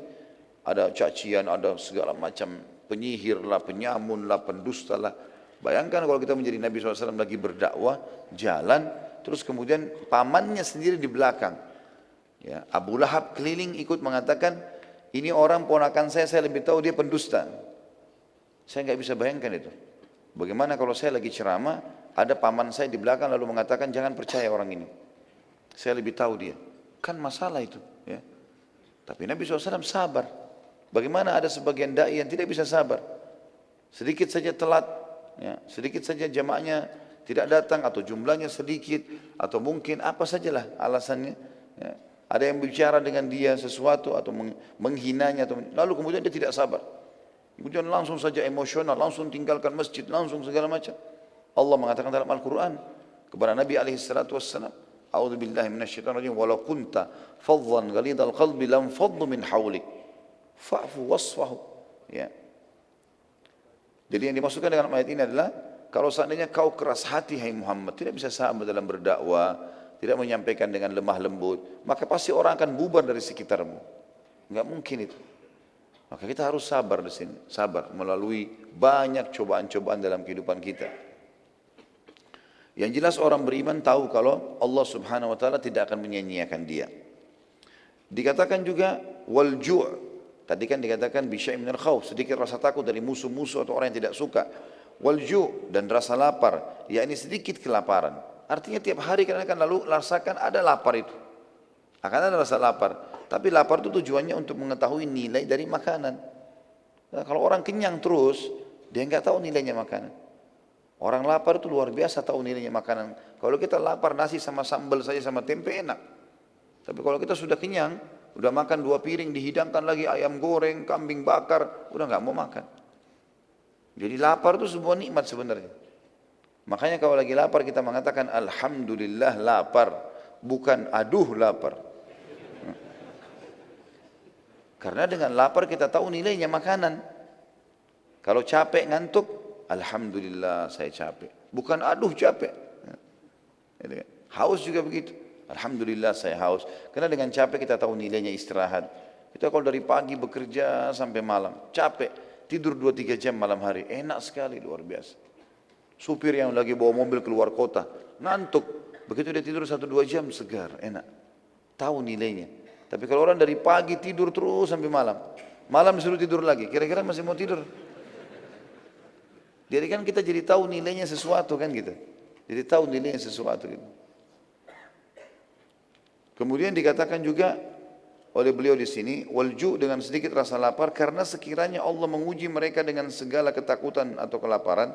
Ada cacian, ada segala macam penyihir lah, penyamun lah, pendusta lah. Bayangkan kalau kita menjadi Nabi SAW lagi berdakwah, jalan, terus kemudian pamannya sendiri di belakang. Ya, Abu Lahab keliling ikut mengatakan, Ini orang ponakan saya lebih tahu dia pendusta. Saya nggak bisa bayangkan itu. Bagaimana kalau saya lagi ceramah, ada paman saya di belakang lalu mengatakan jangan percaya orang ini. Saya lebih tahu dia. Kan masalah itu. Ya. Tapi Nabi SAW sabar. Bagaimana ada sebagian da'i yang tidak bisa sabar. Sedikit saja telat, ya, sedikit saja jamaahnya tidak datang atau jumlahnya sedikit atau mungkin apa sajalah alasannya. Ya. Ada yang bicara dengan dia sesuatu atau menghinanya atau lalu kemudian dia tidak sabar. Kemudian langsung saja emosional, langsung tinggalkan masjid, langsung segala macam. Allah mengatakan dalam Al-Quran kepada Nabi SAW, A'udzu billahi minasyaitonir rajim, walau kunta faddan ghalidhal qalbi lam faddu min hawlik fa'fu wasfahu. Ya. Jadi yang dimaksudkan dengan ayat ini adalah kalau seandainya kau keras hati hai Muhammad, tidak bisa sabar dalam berdakwah, tidak menyampaikan dengan lemah lembut, maka pasti orang akan bubar dari sekitarmu. Enggak mungkin itu. Maka kita harus sabar di sini, sabar melalui banyak cobaan-cobaan dalam kehidupan kita. Yang jelas orang beriman tahu kalau Allah Subhanahu wa taala tidak akan menyia-nyiakan dia. Dikatakan juga wal ju'. Tadi kan dikatakan bisyai' minal khauf, sedikit rasa takut dari musuh-musuh atau orang yang tidak suka. Wal ju' dan rasa lapar, yakni sedikit kelaparan. Artinya tiap hari kita akan lalu rasakan ada lapar itu. Akan ada rasa lapar. Tapi lapar itu tujuannya untuk mengetahui nilai dari makanan. Nah, kalau orang kenyang terus, dia nggak tahu nilainya makanan. Orang lapar itu luar biasa tahu nilainya makanan. Kalau kita lapar nasi sama sambal saja sama tempe enak. Tapi kalau kita sudah kenyang, udah makan 2 piring, dihidangkan lagi ayam goreng, kambing bakar, udah nggak mau makan. Jadi lapar itu sebuah nikmat sebenarnya. Makanya kalau lagi lapar kita mengatakan alhamdulillah lapar, bukan aduh lapar. Karena dengan lapar kita tahu nilainya makanan. Kalau capek ngantuk, alhamdulillah saya capek. Bukan aduh capek. Haus juga begitu. Alhamdulillah saya haus. Karena dengan capek kita tahu nilainya istirahat. Kita kalau dari pagi bekerja sampai malam, capek. Tidur 2-3 jam malam hari. Enak sekali, luar biasa. Supir yang lagi bawa mobil keluar kota, ngantuk. Begitu dia tidur 1-2 jam, segar, enak. Tahu nilainya. Tapi kalau orang dari pagi tidur terus sampai malam, malam disuruh tidur lagi, kira-kira masih mau tidur? Jadi kan kita jadi tahu nilainya sesuatu kan gitu. Jadi tahu nilainya sesuatu gitu. Kemudian dikatakan juga oleh beliau di sini, walju dengan sedikit rasa lapar karena sekiranya Allah menguji mereka dengan segala ketakutan atau kelaparan,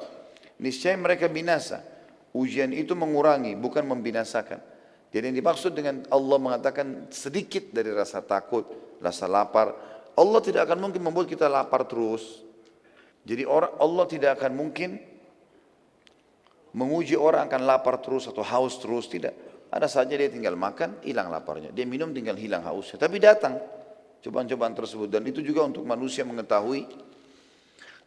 niscaya mereka binasa. Ujian itu mengurangi, bukan membinasakan. Jadi yang dimaksud dengan Allah mengatakan sedikit dari rasa takut, rasa lapar, Allah tidak akan mungkin membuat kita lapar terus. Jadi Allah tidak akan mungkin menguji orang akan lapar terus atau haus terus, tidak. Ada saja dia tinggal makan, hilang laparnya. Dia minum tinggal hilang hausnya. Tapi datang cobaan-cobaan tersebut dan itu juga untuk manusia mengetahui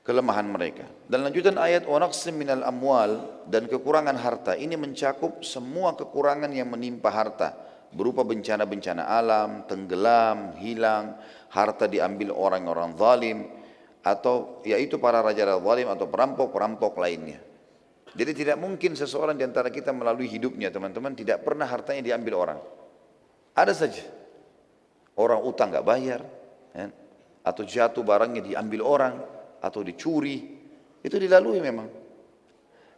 kelemahan mereka. Dan lanjutan ayat wa naqsim minal amwal dan kekurangan harta ini mencakup semua kekurangan yang menimpa harta berupa bencana-bencana alam, tenggelam, hilang, harta diambil orang-orang zalim atau yaitu para raja-raja zalim atau perampok-perampok lainnya. Jadi tidak mungkin seseorang di antara kita melalui hidupnya teman-teman tidak pernah hartanya diambil orang. Ada saja orang utang nggak bayar, ya, atau jatuh barangnya diambil orang, atau dicuri, itu dilalui memang.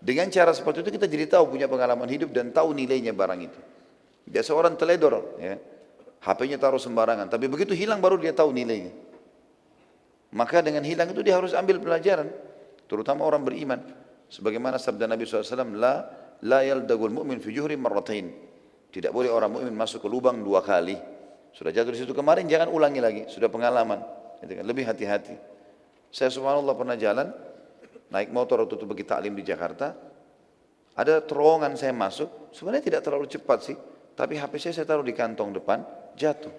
Dengan cara seperti itu kita jadi tahu punya pengalaman hidup dan tahu nilainya barang itu. Biasa orang teledor, ya, HP-nya taruh sembarangan, tapi begitu hilang baru dia tahu nilainya. Maka dengan hilang itu dia harus ambil pelajaran, terutama orang beriman. Sebagaimana sabda Nabi SAW, la yaldagul mu'min fi juhri marratain. Tidak boleh orang mukmin masuk ke lubang 2 kali. Sudah jatuh di situ kemarin, jangan ulangi lagi. Sudah pengalaman, lebih hati-hati. Saya subhanallah pernah jalan, naik motor waktu itu pergi taklim di Jakarta. Ada terowongan saya masuk, sebenarnya tidak terlalu cepat sih. Tapi HP saya taruh di kantong depan, jatuh.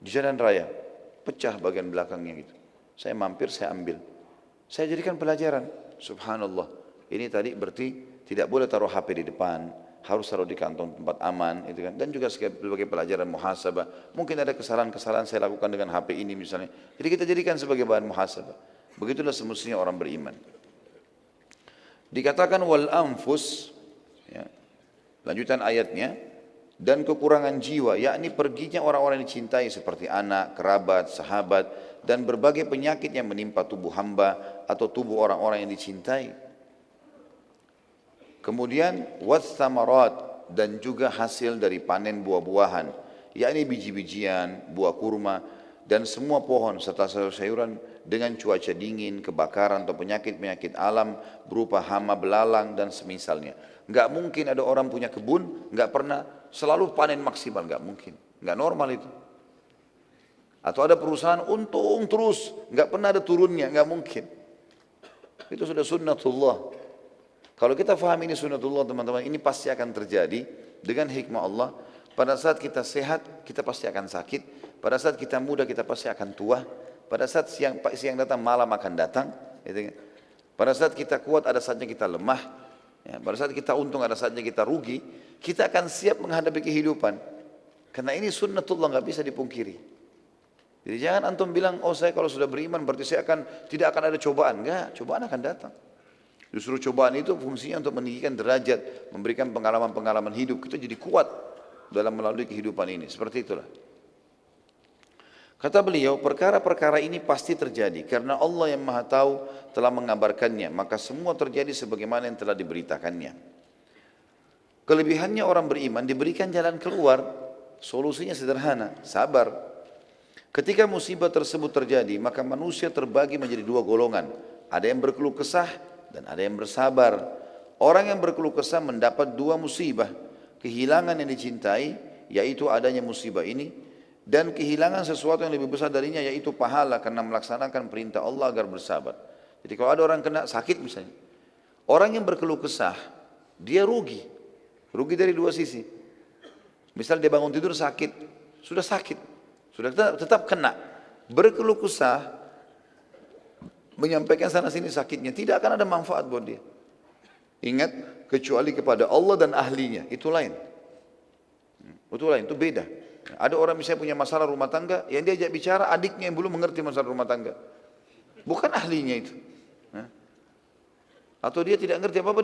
Di jalan raya, pecah bagian belakangnya gitu. Saya mampir, saya ambil. Saya jadikan pelajaran, subhanallah. Ini tadi berarti tidak boleh taruh HP di depan, harus taruh di kantong tempat aman, itu kan. Dan juga sebagai pelajaran muhasabah. Mungkin ada kesalahan-kesalahan saya lakukan dengan HP ini misalnya. Jadi kita jadikan sebagai bahan muhasabah. Begitulah semestinya orang beriman. Dikatakan wal anfus, ya, lanjutan ayatnya, dan kekurangan jiwa, yakni perginya orang-orang yang dicintai seperti anak, kerabat, sahabat, dan berbagai penyakit yang menimpa tubuh hamba atau tubuh orang-orang yang dicintai. Kemudian wathamarat, dan juga hasil dari panen buah-buahan, yakni biji-bijian, buah kurma, dan semua pohon serta sayur-sayuran dengan cuaca dingin, kebakaran atau penyakit-penyakit alam berupa hama belalang dan semisalnya. Enggak mungkin ada orang punya kebun, enggak pernah selalu panen maksimal, enggak mungkin. Enggak normal itu. Atau ada perusahaan untung terus, enggak pernah ada turunnya, enggak mungkin. Itu sudah sunnatullah. Kalau kita faham ini sunnatullah teman-teman, ini pasti akan terjadi dengan hikmah Allah. Pada saat kita sehat, kita pasti akan sakit. Pada saat kita muda, kita pasti akan tua. Pada saat siang datang, malam akan datang. Pada saat kita kuat, ada saatnya kita lemah. Pada saat kita untung, ada saatnya kita rugi. Kita akan siap menghadapi kehidupan. Karena ini sunnatullah, nggak bisa dipungkiri. Jadi jangan antum bilang, oh saya kalau sudah beriman berarti saya tidak akan ada cobaan. Enggak, cobaan akan datang. Justru cobaan itu fungsinya untuk meninggikan derajat, memberikan pengalaman-pengalaman hidup. Kita jadi kuat dalam melalui kehidupan ini. Seperti itulah. Kata beliau, perkara-perkara ini pasti terjadi karena Allah yang Maha Tahu telah mengabarkannya, maka semua terjadi sebagaimana yang telah diberitakannya. Kelebihannya orang beriman diberikan jalan keluar, solusinya sederhana, sabar. Ketika musibah tersebut terjadi, maka manusia terbagi menjadi dua golongan. Ada yang berkeluh kesah dan ada yang bersabar. Orang yang berkeluh kesah mendapat dua musibah, kehilangan yang dicintai, yaitu adanya musibah ini, dan kehilangan sesuatu yang lebih besar darinya, yaitu pahala karena melaksanakan perintah Allah agar bersabar. Jadi kalau ada orang kena sakit misalnya, orang yang berkeluh kesah, dia rugi dari dua sisi. Misal dia bangun tidur sakit, sudah tetap kena. Berkeluh kesah, menyampaikan sana sini sakitnya, tidak akan ada manfaat buat dia. Ingat, kecuali kepada Allah dan ahlinya, itu lain. Itu beda. Ada orang misalnya punya masalah rumah tangga, yang dia ajak bicara adiknya yang belum mengerti masalah rumah tangga. Bukan ahlinya itu. Atau dia tidak ngerti apa-apa,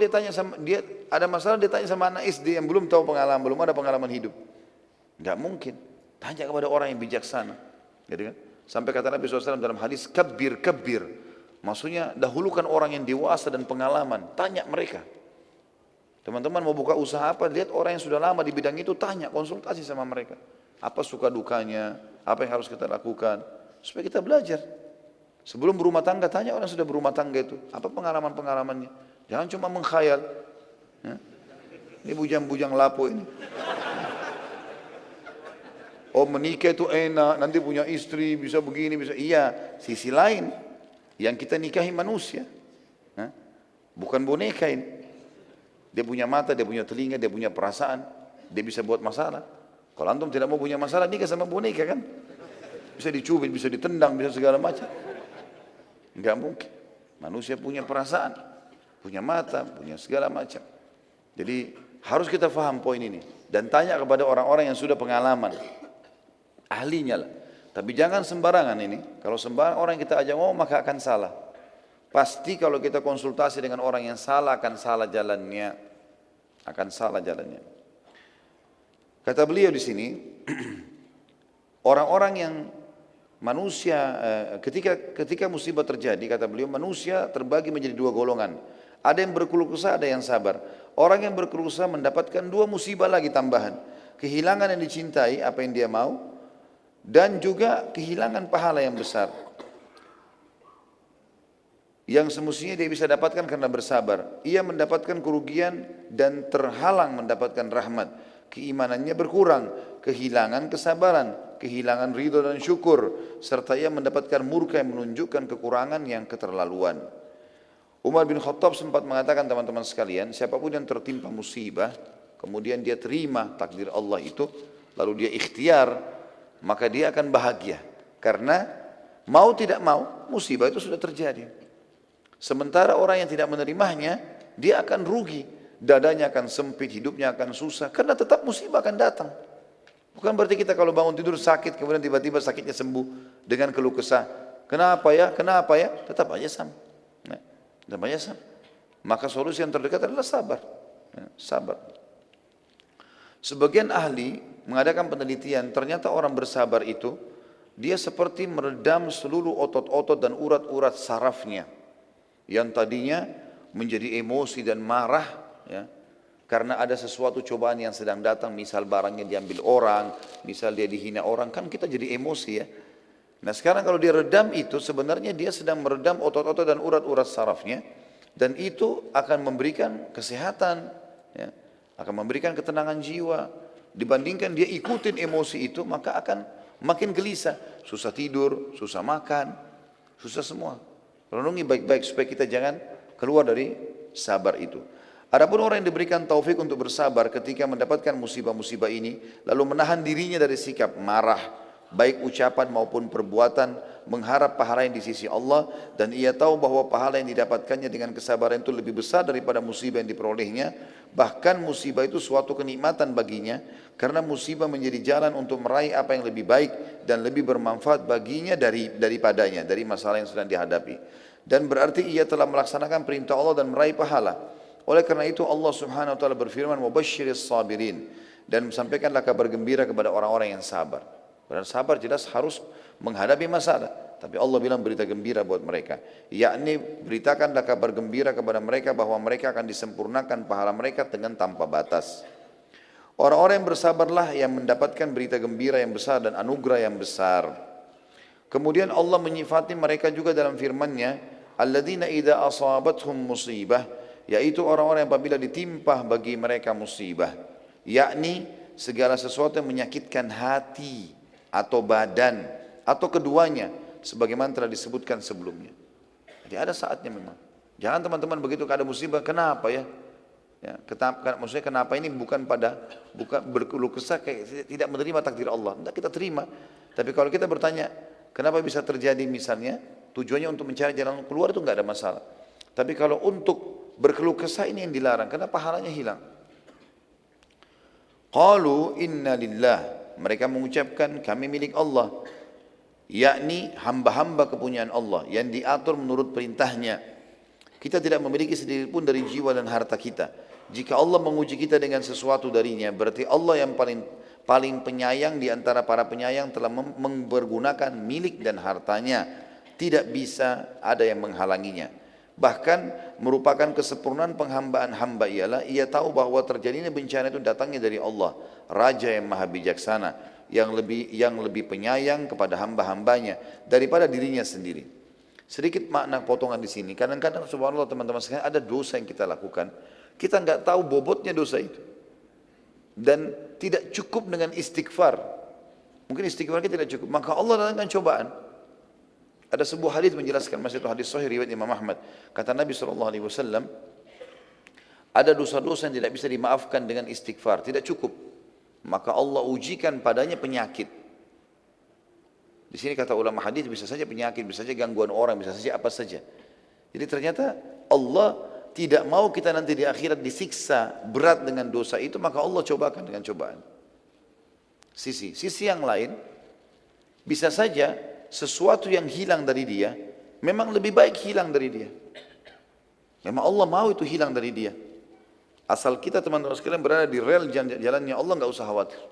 dia ada masalah, dia tanya sama anak SD yang belum tahu pengalaman, belum ada pengalaman hidup. Enggak mungkin. Tanya kepada orang yang bijaksana. Gitu kan? Sampai kata Nabi SAW dalam hadis, kabir. Maksudnya dahulukan orang yang dewasa dan pengalaman, tanya mereka. Teman-teman mau buka usaha apa, lihat orang yang sudah lama di bidang itu, tanya, konsultasi sama mereka. Apa suka dukanya, apa yang harus kita lakukan, supaya kita belajar. Sebelum berumah tangga, tanya orang yang sudah berumah tangga itu, apa pengalaman-pengalamannya. Jangan cuma mengkhayal. Ini bujang-bujang lapo ini. Oh menikah itu enak, nanti punya istri, bisa begini, bisa. Iya, sisi lain. Yang kita nikahi manusia, bukan boneka ini. Dia punya mata, dia punya telinga, dia punya perasaan, dia bisa buat masalah. Kalau antum tidak mau punya masalah, nikah sama boneka kan? Bisa dicubit, bisa ditendang, bisa segala macam. Enggak mungkin. Manusia punya perasaan, punya mata, punya segala macam. Jadi harus kita faham poin ini dan tanya kepada orang-orang yang sudah pengalaman, ahlinya lah. Tapi jangan sembarangan ini. Kalau sembarangan orang yang kita ajak ngomong maka akan salah. Pasti kalau kita konsultasi dengan orang yang salah akan salah jalannya. Kata beliau di sini, orang-orang yang manusia ketika musibah terjadi, kata beliau, manusia terbagi menjadi dua golongan. Ada yang berkeluh kesah, ada yang sabar. Orang yang berkeluh kesah mendapatkan dua musibah lagi tambahan. Kehilangan yang dicintai, apa yang dia mau, dan juga kehilangan pahala yang besar yang semestinya dia bisa dapatkan karena bersabar. Ia mendapatkan kerugian dan terhalang mendapatkan rahmat. Keimanannya berkurang, kehilangan kesabaran, kehilangan ridho dan syukur, serta ia mendapatkan murka yang menunjukkan kekurangan yang keterlaluan. Umar bin Khattab sempat mengatakan, teman-teman sekalian, siapapun yang tertimpa musibah, kemudian dia terima takdir Allah itu, lalu dia ikhtiar, maka dia akan bahagia. Karena mau tidak mau, musibah itu sudah terjadi. Sementara orang yang tidak menerimanya, dia akan rugi. Dadanya akan sempit, hidupnya akan susah. Karena tetap musibah akan datang. Bukan berarti kita kalau bangun tidur sakit, kemudian tiba-tiba sakitnya sembuh dengan keluh kesah. Kenapa ya? Tetap aja sama. Maka solusi yang terdekat adalah sabar. Sabar. Sebagian ahli mengadakan penelitian, ternyata orang bersabar itu, dia seperti meredam seluruh otot-otot dan urat-urat sarafnya yang tadinya menjadi emosi dan marah, ya, karena ada sesuatu cobaan yang sedang datang, misal barangnya diambil orang, misal dia dihina orang, kan kita jadi emosi ya. Nah sekarang kalau dia redam itu, sebenarnya dia sedang meredam otot-otot dan urat-urat sarafnya, dan itu akan memberikan kesehatan, ya, akan memberikan ketenangan jiwa. Dibandingkan dia ikutin emosi itu, maka akan makin gelisah, susah tidur, susah makan, susah semua. Renungi baik-baik supaya kita jangan keluar dari sabar itu. Adapun orang yang diberikan taufik untuk bersabar ketika mendapatkan musibah-musibah ini, lalu menahan dirinya dari sikap marah, baik ucapan maupun perbuatan, mengharap pahala yang di sisi Allah, dan ia tahu bahwa pahala yang didapatkannya dengan kesabaran itu lebih besar daripada musibah yang diperolehnya. Bahkan musibah itu suatu kenikmatan baginya, karena musibah menjadi jalan untuk meraih apa yang lebih baik dan lebih bermanfaat baginya daripadanya, dari masalah yang sedang dihadapi. Dan berarti ia telah melaksanakan perintah Allah dan meraih pahala. Oleh karena itu Allah Subhanahu wa taala berfirman, "Wabashshiris sabirin," dan sampaikanlah kabar gembira kepada orang-orang yang sabar. Karena sabar jelas harus menghadapi masalah, tapi Allah bilang berita gembira buat mereka. Yakni beritakanlah kabar gembira kepada mereka bahwa mereka akan disempurnakan pahala mereka dengan tanpa batas. Orang-orang yang bersabarlah yang mendapatkan berita gembira yang besar dan anugerah yang besar. Kemudian Allah menyifati mereka juga dalam firman-Nya, "Alladzina idza asabathum musibah," yaitu orang-orang yang apabila ditimpa bagi mereka musibah, yakni segala sesuatu yang menyakitkan hati atau badan atau keduanya, sebagaimana telah disebutkan sebelumnya. Jadi ada saatnya memang. Jangan teman-teman begitu ada musibah, kenapa ya? Ya, maksudnya kenapa ini bukan berkeluh kesah kayak tidak menerima takdir Allah. Tidak, kita terima. Tapi kalau kita bertanya, kenapa bisa terjadi misalnya, tujuannya untuk mencari jalan keluar itu enggak ada masalah. Tapi kalau untuk berkeluh kesah ini yang dilarang, karena pahalanya hilang. Qalu inna lillah, mereka mengucapkan kami milik Allah, yakni hamba-hamba kepunyaan Allah yang diatur menurut perintahnya. Kita tidak memiliki sedikit pun dari jiwa dan harta kita. Jika Allah menguji kita dengan sesuatu darinya, berarti Allah yang paling penyayang di antara para penyayang telah mempergunakan milik dan hartanya. Tidak bisa ada yang menghalanginya. Bahkan merupakan kesempurnaan penghambaan hamba ialah ia tahu bahwa terjadinya bencana itu datangnya dari Allah, Raja yang maha bijaksana, yang lebih penyayang kepada hamba-hambanya daripada dirinya sendiri. Sedikit makna potongan di sini. Kadang-kadang subhanallah teman-teman sekalian, ada dosa yang kita lakukan, kita nggak tahu bobotnya dosa itu, dan tidak cukup dengan istighfar. Mungkin istighfar kita tidak cukup, maka Allah datangkan cobaan. Ada sebuah hadis menjelaskan, masih itu hadis sahih riwayat Imam Ahmad. Kata Nabi SAW, ada dosa-dosa yang tidak bisa dimaafkan dengan istighfar, tidak cukup. Maka Allah ujikan padanya penyakit. Di sini kata ulama hadis bisa saja penyakit, bisa saja gangguan orang, bisa saja apa saja. Jadi ternyata Allah tidak mau kita nanti di akhirat disiksa berat dengan dosa itu, maka Allah cobakan dengan cobaan. Sisi yang lain, bisa saja sesuatu yang hilang dari dia, memang lebih baik hilang dari dia. Memang Allah mau itu hilang dari dia. Asal kita teman-teman sekalian berada di rel jalannya Allah, nggak usah khawatir.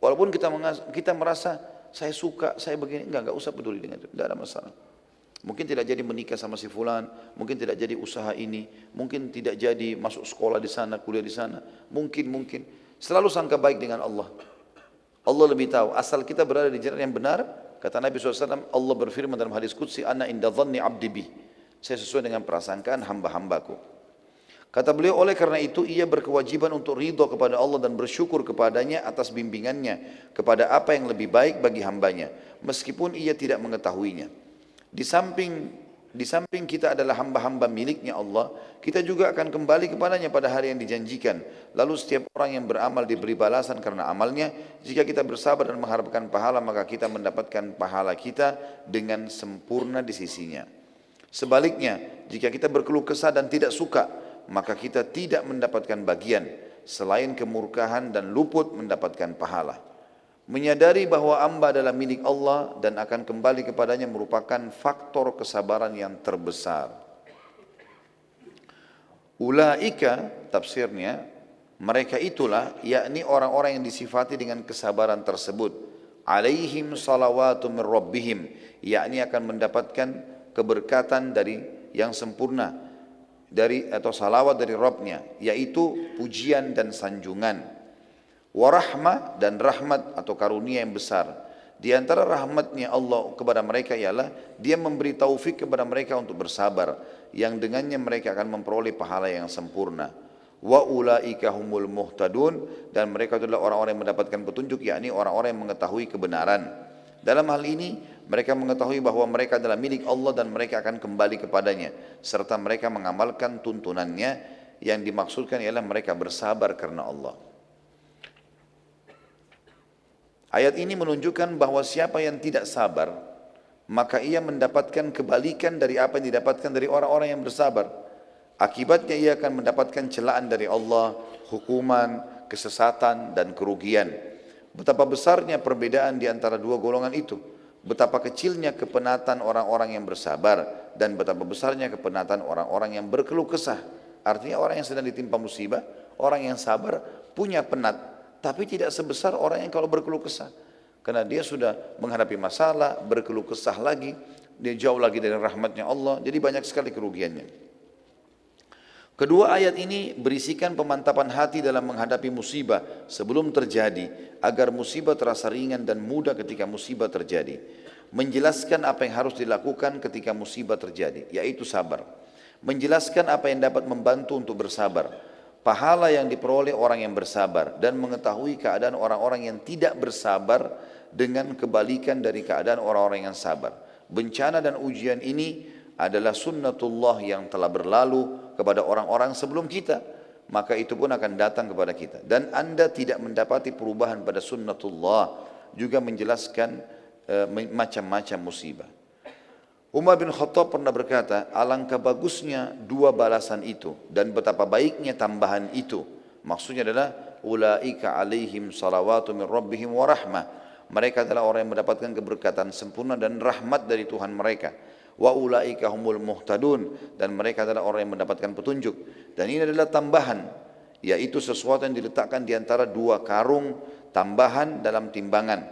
Walaupun kita merasa saya suka, saya begini, nggak usah peduli dengan itu, tidak ada masalah. Mungkin tidak jadi menikah sama si fulan, mungkin tidak jadi usaha ini, mungkin tidak jadi masuk sekolah di sana, kuliah di sana, mungkin. Selalu sangka baik dengan Allah. Allah lebih tahu. Asal kita berada di jalan yang benar. Kata Nabi SAW, Allah berfirman dalam hadis Qudsi, "Ana inda dhanni abdi bi." Saya sesuai dengan prasangkaan hamba-hambaku. Kata beliau, oleh karena itu ia berkewajiban untuk ridho kepada Allah dan bersyukur kepadanya atas bimbingannya kepada apa yang lebih baik bagi hambanya, meskipun ia tidak mengetahuinya. Di samping kita adalah hamba-hamba miliknya Allah, kita juga akan kembali kepadanya pada hari yang dijanjikan. Lalu setiap orang yang beramal diberi balasan karena amalnya. Jika kita bersabar dan mengharapkan pahala, maka kita mendapatkan pahala kita dengan sempurna di sisinya. Sebaliknya, jika kita berkeluh kesah dan tidak suka, maka kita tidak mendapatkan bagian selain kemurkaan dan luput mendapatkan pahala. Menyadari bahwa hamba adalah milik Allah dan akan kembali kepadanya merupakan faktor kesabaran yang terbesar. Ulaika, tafsirnya, Mereka itulah, yakni orang-orang yang disifati dengan kesabaran tersebut. Alaihim salawatu min rabbihim, yakni akan mendapatkan keberkatan dari yang sempurna dari atau salawat dari Rabbnya, yaitu pujian dan sanjungan. Warahmah, dan rahmat atau karunia yang besar. Di antara rahmatnya Allah kepada mereka ialah Dia memberi taufik kepada mereka untuk bersabar, yang dengannya mereka akan memperoleh pahala yang sempurna. Wa ulaika humul muhtadun, dan mereka adalah orang-orang yang mendapatkan petunjuk, yakni orang-orang yang mengetahui kebenaran. Dalam hal ini mereka mengetahui bahwa mereka adalah milik Allah dan mereka akan kembali kepadanya, serta mereka mengamalkan tuntunannya. Yang dimaksudkan ialah mereka bersabar karena Allah. Ayat ini menunjukkan bahwa siapa yang tidak sabar, maka ia mendapatkan kebalikan dari apa yang didapatkan dari orang-orang yang bersabar. Akibatnya ia akan mendapatkan celaan dari Allah, hukuman, kesesatan, dan kerugian. Betapa besarnya perbedaan di antara dua golongan itu. Betapa kecilnya kepenatan orang-orang yang bersabar, dan betapa besarnya kepenatan orang-orang yang berkeluh kesah. Artinya orang yang sedang ditimpa musibah, orang yang sabar punya penat, tapi tidak sebesar orang yang kalau berkeluh kesah. Karena dia sudah menghadapi masalah, berkeluh kesah lagi, dia jauh lagi dari rahmatnya Allah, jadi banyak sekali kerugiannya. Kedua ayat ini berisikan pemantapan hati dalam menghadapi musibah sebelum terjadi, agar musibah terasa ringan dan mudah ketika musibah terjadi. Menjelaskan apa yang harus dilakukan ketika musibah terjadi, yaitu sabar. Menjelaskan apa yang dapat membantu untuk bersabar, pahala yang diperoleh orang yang bersabar, dan mengetahui keadaan orang-orang yang tidak bersabar dengan kebalikan dari keadaan orang-orang yang sabar. Bencana dan ujian ini adalah sunnatullah yang telah berlalu kepada orang-orang sebelum kita, maka itu pun akan datang kepada kita. Dan anda tidak mendapati perubahan pada sunnatullah, juga menjelaskan macam-macam musibah. Umar bin Khattab pernah berkata, alangkah bagusnya dua balasan itu, dan betapa baiknya tambahan itu. Maksudnya adalah, ulaika alaihim salawatu min rabbihim wa rahmah. Mereka adalah orang yang mendapatkan keberkatan sempurna dan rahmat dari Tuhan mereka. Wa ulaika humul muhtadun, dan mereka adalah orang yang mendapatkan petunjuk. Dan ini adalah tambahan, yaitu sesuatu yang diletakkan di antara dua karung tambahan dalam timbangan.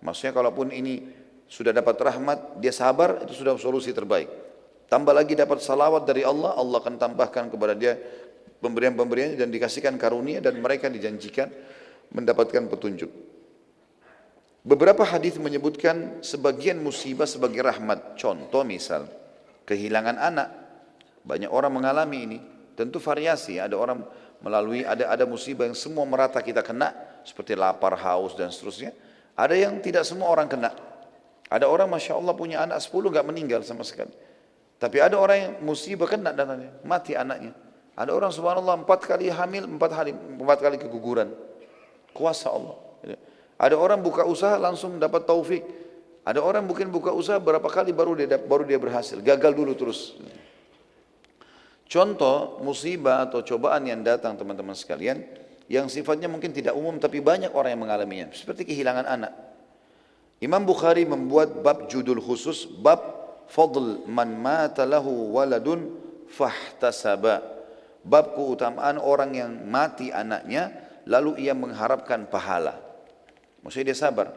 Maksudnya kalaupun ini sudah dapat rahmat, dia sabar, itu sudah solusi terbaik. Tambah lagi dapat salawat dari Allah, Allah akan tambahkan kepada dia pemberian-pemberian dan dikasihkan karunia, dan mereka dijanjikan mendapatkan petunjuk. Beberapa hadis menyebutkan sebagian musibah sebagai rahmat. Contoh misal, kehilangan anak. Banyak orang mengalami ini. Tentu variasi, ada orang melalui, ada musibah yang semua merata kita kena, seperti lapar, haus, dan seterusnya. Ada yang tidak semua orang kena. Ada orang Masya Allah punya anak 10 gak meninggal sama sekali. Tapi ada orang yang musibah kena dananya, mati anaknya. Ada orang subhanallah 4 kali hamil, 4 kali keguguran. Kuasa Allah. Ada orang buka usaha langsung dapat taufik. Ada orang mungkin buka usaha berapa kali baru dia berhasil. Gagal dulu terus. Contoh musibah atau cobaan yang datang teman-teman sekalian, yang sifatnya mungkin tidak umum tapi banyak orang yang mengalaminya. Seperti kehilangan anak. Imam Bukhari membuat bab judul khusus, bab fadl man mata lahu waladun fahtasaba. Bab keutamaan orang yang mati anaknya lalu ia mengharapkan pahala. Maksudnya dia sabar.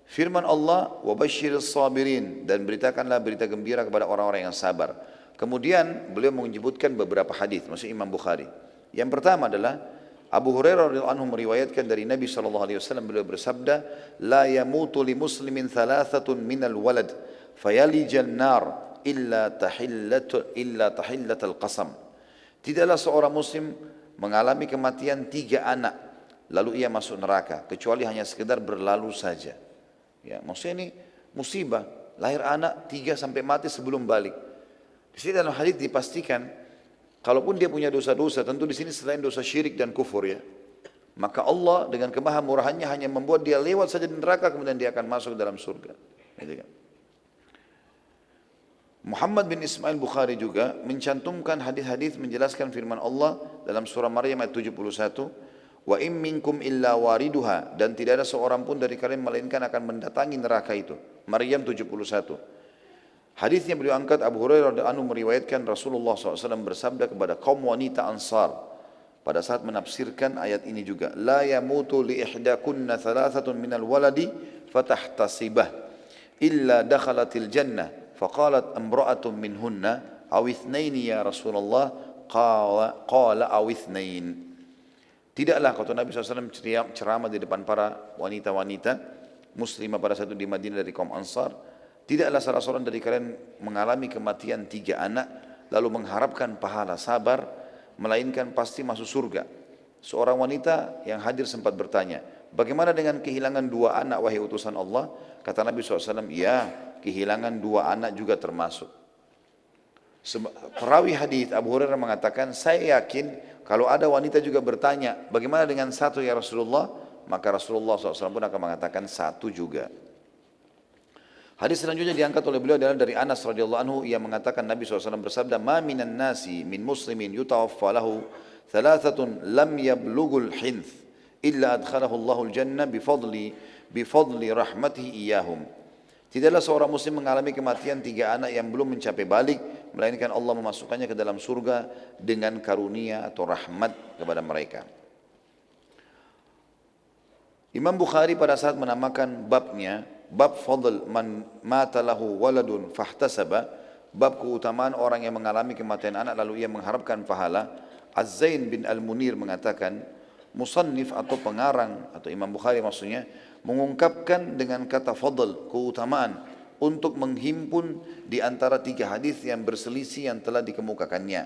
Firman Allah, wa basyiril sabirin, dan beritakanlah berita gembira kepada orang-orang yang sabar. Kemudian beliau menyebutkan beberapa hadis, maksudnya Imam Bukhari. Yang pertama adalah Abu Hurairah radhiyallahu anhu meriwayatkan dari Nabi SAW, beliau bersabda, la yamutu li muslimin thalathatun minal walad fayalijan nar illa tahillatal qasam. Tidaklah seorang muslim mengalami kematian 3 anak lalu ia masuk neraka, kecuali hanya sekedar berlalu saja. Ya, maksudnya ini musibah, lahir anak 3 sampai mati sebelum balik. Di sini dalam hadis dipastikan, kalaupun dia punya dosa-dosa, tentu di sini selain dosa syirik dan kufur ya, maka Allah dengan kemahamurahannya hanya membuat dia lewat saja di neraka, kemudian dia akan masuk dalam surga. Gitu kan? Muhammad bin Ismail Bukhari juga mencantumkan hadis-hadis menjelaskan firman Allah dalam surah Maryam ayat 71. Wa in minkum illa wariduha, dan tidak ada seorang pun dari kalian melainkan akan mendatangi neraka itu. Maryam 71. Hadisnya beliau angkat, Abu Hurairah radhiyallahu anhu meriwayatkan Rasulullah SAW bersabda kepada kaum wanita Ansar, pada saat menafsirkan ayat ini juga, la yamutu li ihdakunna thalathatun minal waladi fatahtasibah illa dakhalatil jannah faqalat imra'atun minhunna aw ithnaini ya Rasulullah qala aw ithnain. Tidaklah kata Nabi SAW ceramah di depan para wanita-wanita muslimah pada saat itu di Madinah dari kaum Ansar, tidaklah salah seorang dari kalian mengalami kematian 3 anak lalu mengharapkan pahala sabar melainkan pasti masuk surga. Seorang wanita yang hadir sempat bertanya, bagaimana dengan kehilangan 2 anak wahai utusan Allah? Kata Nabi SAW, ya, kehilangan 2 anak juga termasuk. Perawi hadis Abu Hurairah mengatakan, saya yakin kalau ada wanita juga bertanya, bagaimana dengan 1 ya Rasulullah? Maka Rasulullah SAW pun akan mengatakan 1 juga. Hadis selanjutnya diangkat oleh beliau adalah dari Anas radhiyallahu anhu yang mengatakan Nabi SAW bersabda, "Ma minan nasi min muslimin yutawaffa lahu thalathatun lam yablughul hinth illa adkhalahu Allahul jannah bifadli rahmatihi iyahum." Tidaklah seorang muslim mengalami kematian 3 anak yang belum mencapai balik, melainkan Allah memasukkannya ke dalam surga dengan karunia atau rahmat kepada mereka. Imam Bukhari pada saat menamakan babnya, bab fadl man mata lahu waladun fahtasaba, bab keutamaan orang yang mengalami kematian anak lalu ia mengharapkan pahala. Az-Zain bin Al-Munir mengatakan, musannif atau pengarang atau Imam Bukhari maksudnya mengungkapkan dengan kata fadl, keutamaan, untuk menghimpun di antara 3 hadis yang berselisih yang telah dikemukakannya.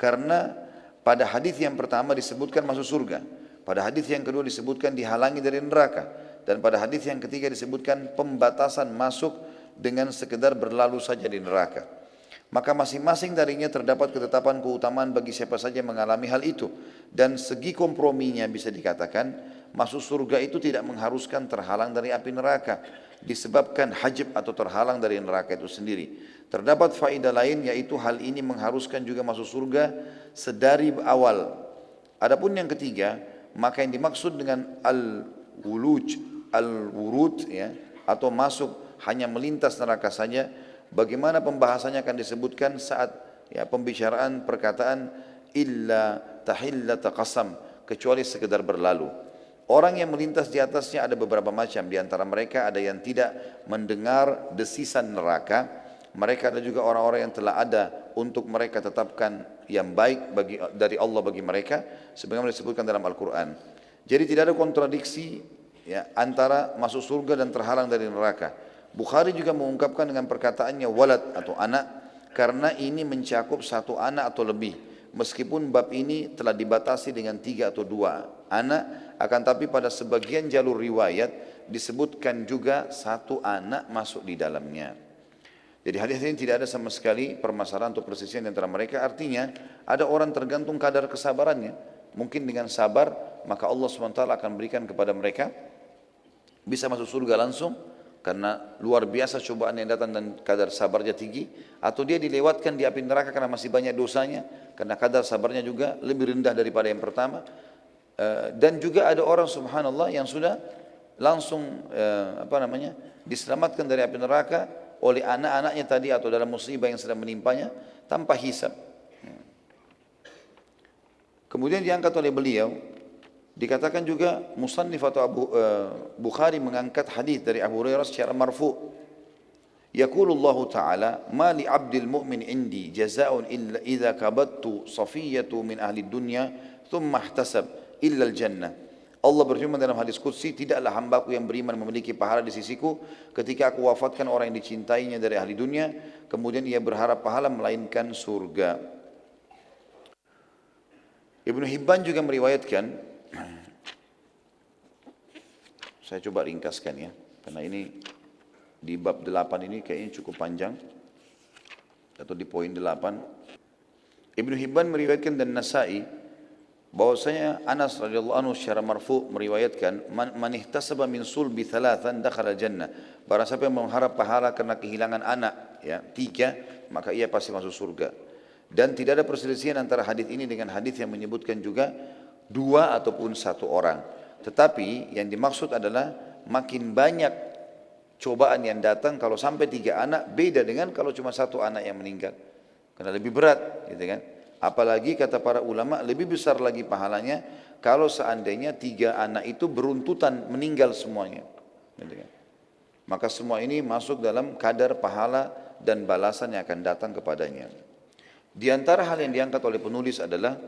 Karena pada hadis yang pertama disebutkan masuk surga, pada hadis yang kedua disebutkan dihalangi dari neraka, dan pada hadis yang ketiga disebutkan pembatasan masuk dengan sekedar berlalu saja di neraka. Maka masing-masing darinya terdapat ketetapan keutamaan bagi siapa saja yang mengalami hal itu. Dan segi komprominya bisa dikatakan, masuk surga itu tidak mengharuskan terhalang dari api neraka, disebabkan hajib atau terhalang dari neraka itu sendiri. Terdapat faedah lain, yaitu hal ini mengharuskan juga masuk surga sedari awal. Adapun yang ketiga, maka yang dimaksud dengan al-wurud ya, atau masuk hanya melintas neraka saja, bagaimana pembahasannya akan disebutkan saat ya, pembicaraan perkataan illa tahillata qasam, kecuali sekedar berlalu. Orang yang melintas di atasnya ada beberapa macam, di antara mereka ada yang tidak mendengar desisan neraka. Mereka ada juga orang-orang yang telah ada untuk mereka tetapkan yang baik dari Allah bagi mereka, sebagaimana disebutkan dalam Al-Quran. Jadi tidak ada kontradiksi ya, antara masuk surga dan terhalang dari neraka. Bukhari juga mengungkapkan dengan perkataannya walad atau anak, karena ini mencakup 1 anak atau lebih. Meskipun bab ini telah dibatasi dengan 3 atau 2 anak, akan tapi pada sebagian jalur riwayat disebutkan juga 1 anak masuk di dalamnya. Jadi hadis ini tidak ada sama sekali permasalahan atau persisian antara mereka. Artinya ada orang tergantung kadar kesabarannya. Mungkin dengan sabar maka Allah SWT akan berikan kepada mereka bisa masuk surga langsung karena luar biasa cobaan yang datang dan kadar sabarnya tinggi, atau dia dilewatkan di api neraka karena masih banyak dosanya karena kadar sabarnya juga lebih rendah daripada yang pertama. Dan juga ada orang subhanallah yang sudah langsung diselamatkan dari api neraka oleh anak-anaknya tadi atau dalam musibah yang sedang menimpanya tanpa hisab. Kemudian diangkat oleh beliau, dikatakan juga musannif atau Bukhari mengangkat hadis dari Abu Hurairah secara marfu. Yaqulullahu ta'ala, ma li 'abdil mu'min indi jazaa'un illa idza kabattu safiyatu min ahli dunya thumma ihtasab illa al-jannah. Allah berfirman dalam hadis qudsi, tidaklah hambaku yang beriman memiliki pahala di sisiku ketika aku wafatkan orang yang dicintainya dari ahli dunia, kemudian ia berharap pahala melainkan surga. Ibnu Hibban juga meriwayatkan, saya coba ringkaskan ya, karena ini di bab 8 ini kayaknya cukup panjang, atau di poin 8. Ibnu Hibban meriwayatkan dan Nasai bahwasanya Anas radhiyallahu anhu secara marfu meriwayatkan, man ihtasaba min sulbi thalathan dakhala jannah, barang siapa yang mengharap pahala karena kehilangan anak ya 3, maka ia pasti masuk surga. Dan tidak ada perselisihan antara hadis ini dengan hadis yang menyebutkan juga 2 ataupun 1 orang. Tetapi yang dimaksud adalah makin banyak cobaan yang datang, kalau sampai 3 anak beda dengan kalau cuma 1 anak yang meninggal, karena lebih berat gitu kan. Apalagi kata para ulama lebih besar lagi pahalanya kalau seandainya 3 anak itu beruntutan meninggal semuanya. Gitu kan. Maka semua ini masuk dalam kadar pahala dan balasan yang akan datang kepadanya. Di antara hal yang diangkat oleh penulis adalah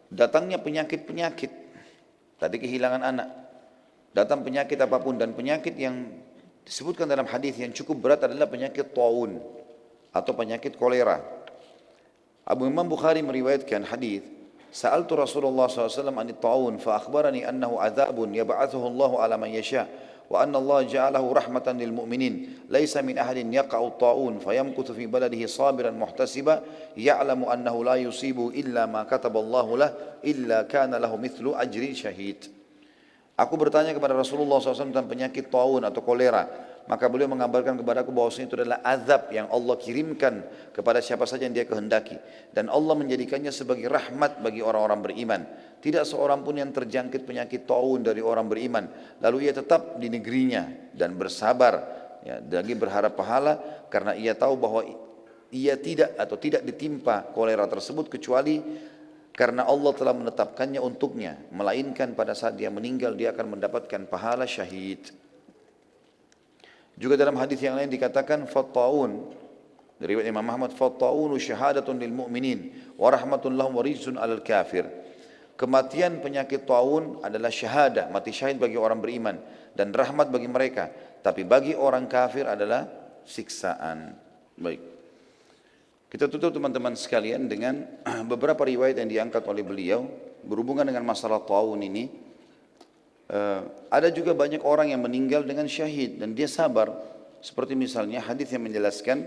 datangnya penyakit-penyakit. Tadi kehilangan anak. Datang penyakit apapun, dan penyakit yang disebutkan dalam hadis yang cukup berat adalah penyakit taun atau penyakit kolera. Abu Imam Bukhari meriwayatkan hadis, "Sa'altu Rasulullah SAW an taun fa akhbarani annahu adzabun yab'athuhu Allah ala man yasha wa anna Allah ja'alahu rahmatan lil mu'minin laisa min ahadin yaqa'u taun fayamkuthu fi baladihi sabiran muhtasiba ya'lamu annahu la yusibu illa ma kataba Allah lah illa kana lahu mithlu ajri syahid." Aku bertanya kepada Rasulullah SAW tentang penyakit taun atau kolera. Maka beliau mengabarkan kepada aku bahwasanya itu adalah azab yang Allah kirimkan kepada siapa saja yang dia kehendaki. Dan Allah menjadikannya sebagai rahmat bagi orang-orang beriman. Tidak seorang pun yang terjangkit penyakit taun dari orang beriman. Lalu ia tetap di negerinya dan bersabar. Ya, lagi berharap pahala karena ia tahu bahwa ia tidak ditimpa kolera tersebut kecuali karena Allah telah menetapkannya untuknya. Melainkan pada saat dia meninggal dia akan mendapatkan pahala syahid. Juga dalam hadis yang lain dikatakan fattaun dari riwayat Imam Ahmad, fattaunu syahadatun lil mu'minin wa rahmatun lahum wa rijsun 'alal kafir. Kematian penyakit taun adalah syahadah, mati syahid bagi orang beriman dan rahmat bagi mereka, tapi bagi orang kafir adalah siksaan. Baik. Kita tutup teman-teman sekalian dengan beberapa riwayat yang diangkat oleh beliau berhubungan dengan masalah taun ini. Ada juga banyak orang yang meninggal dengan syahid dan dia sabar. Seperti misalnya hadis yang menjelaskan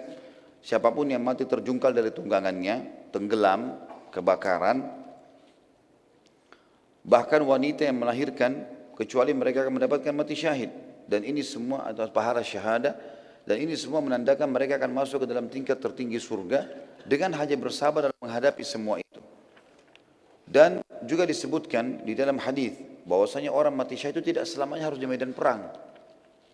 siapapun yang mati terjungkal dari tunggangannya, tenggelam, kebakaran, bahkan wanita yang melahirkan, kecuali mereka akan mendapatkan mati syahid. Dan ini semua adalah pahala syahadah, dan ini semua menandakan mereka akan masuk ke dalam tingkat tertinggi surga dengan hanya bersabar dalam menghadapi semua itu. Dan juga disebutkan di dalam hadis bahwasanya orang mati syahid itu tidak selamanya harus di medan perang.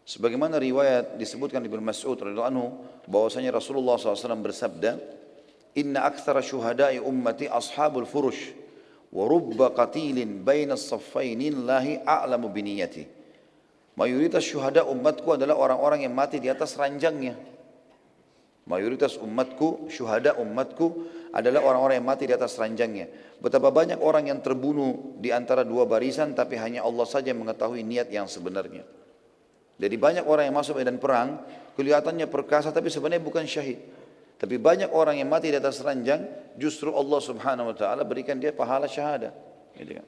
Sebagaimana riwayat disebutkan Ibnu Mas'ud radhiyallahu anhu bahwasanya Rasulullah SAW bersabda, "Inna aktsara syuhada'i ummati ashabul furush wa rubba qatilin baina as-saffaini Allahi a'lamu bi niyyati." Mayoritas syuhada umatku adalah orang-orang yang mati di atas ranjangnya. Mayoritas umatku, syuhada umatku adalah orang-orang yang mati di atas ranjangnya. Betapa banyak orang yang terbunuh di antara dua barisan, tapi hanya Allah saja yang mengetahui niat yang sebenarnya. Jadi banyak orang yang masuk medan perang, kelihatannya perkasa tapi sebenarnya bukan syahid. Tapi banyak orang yang mati di atas ranjang, justru Allah Subhanahu wa taala berikan dia pahala syahada. Gitu kan.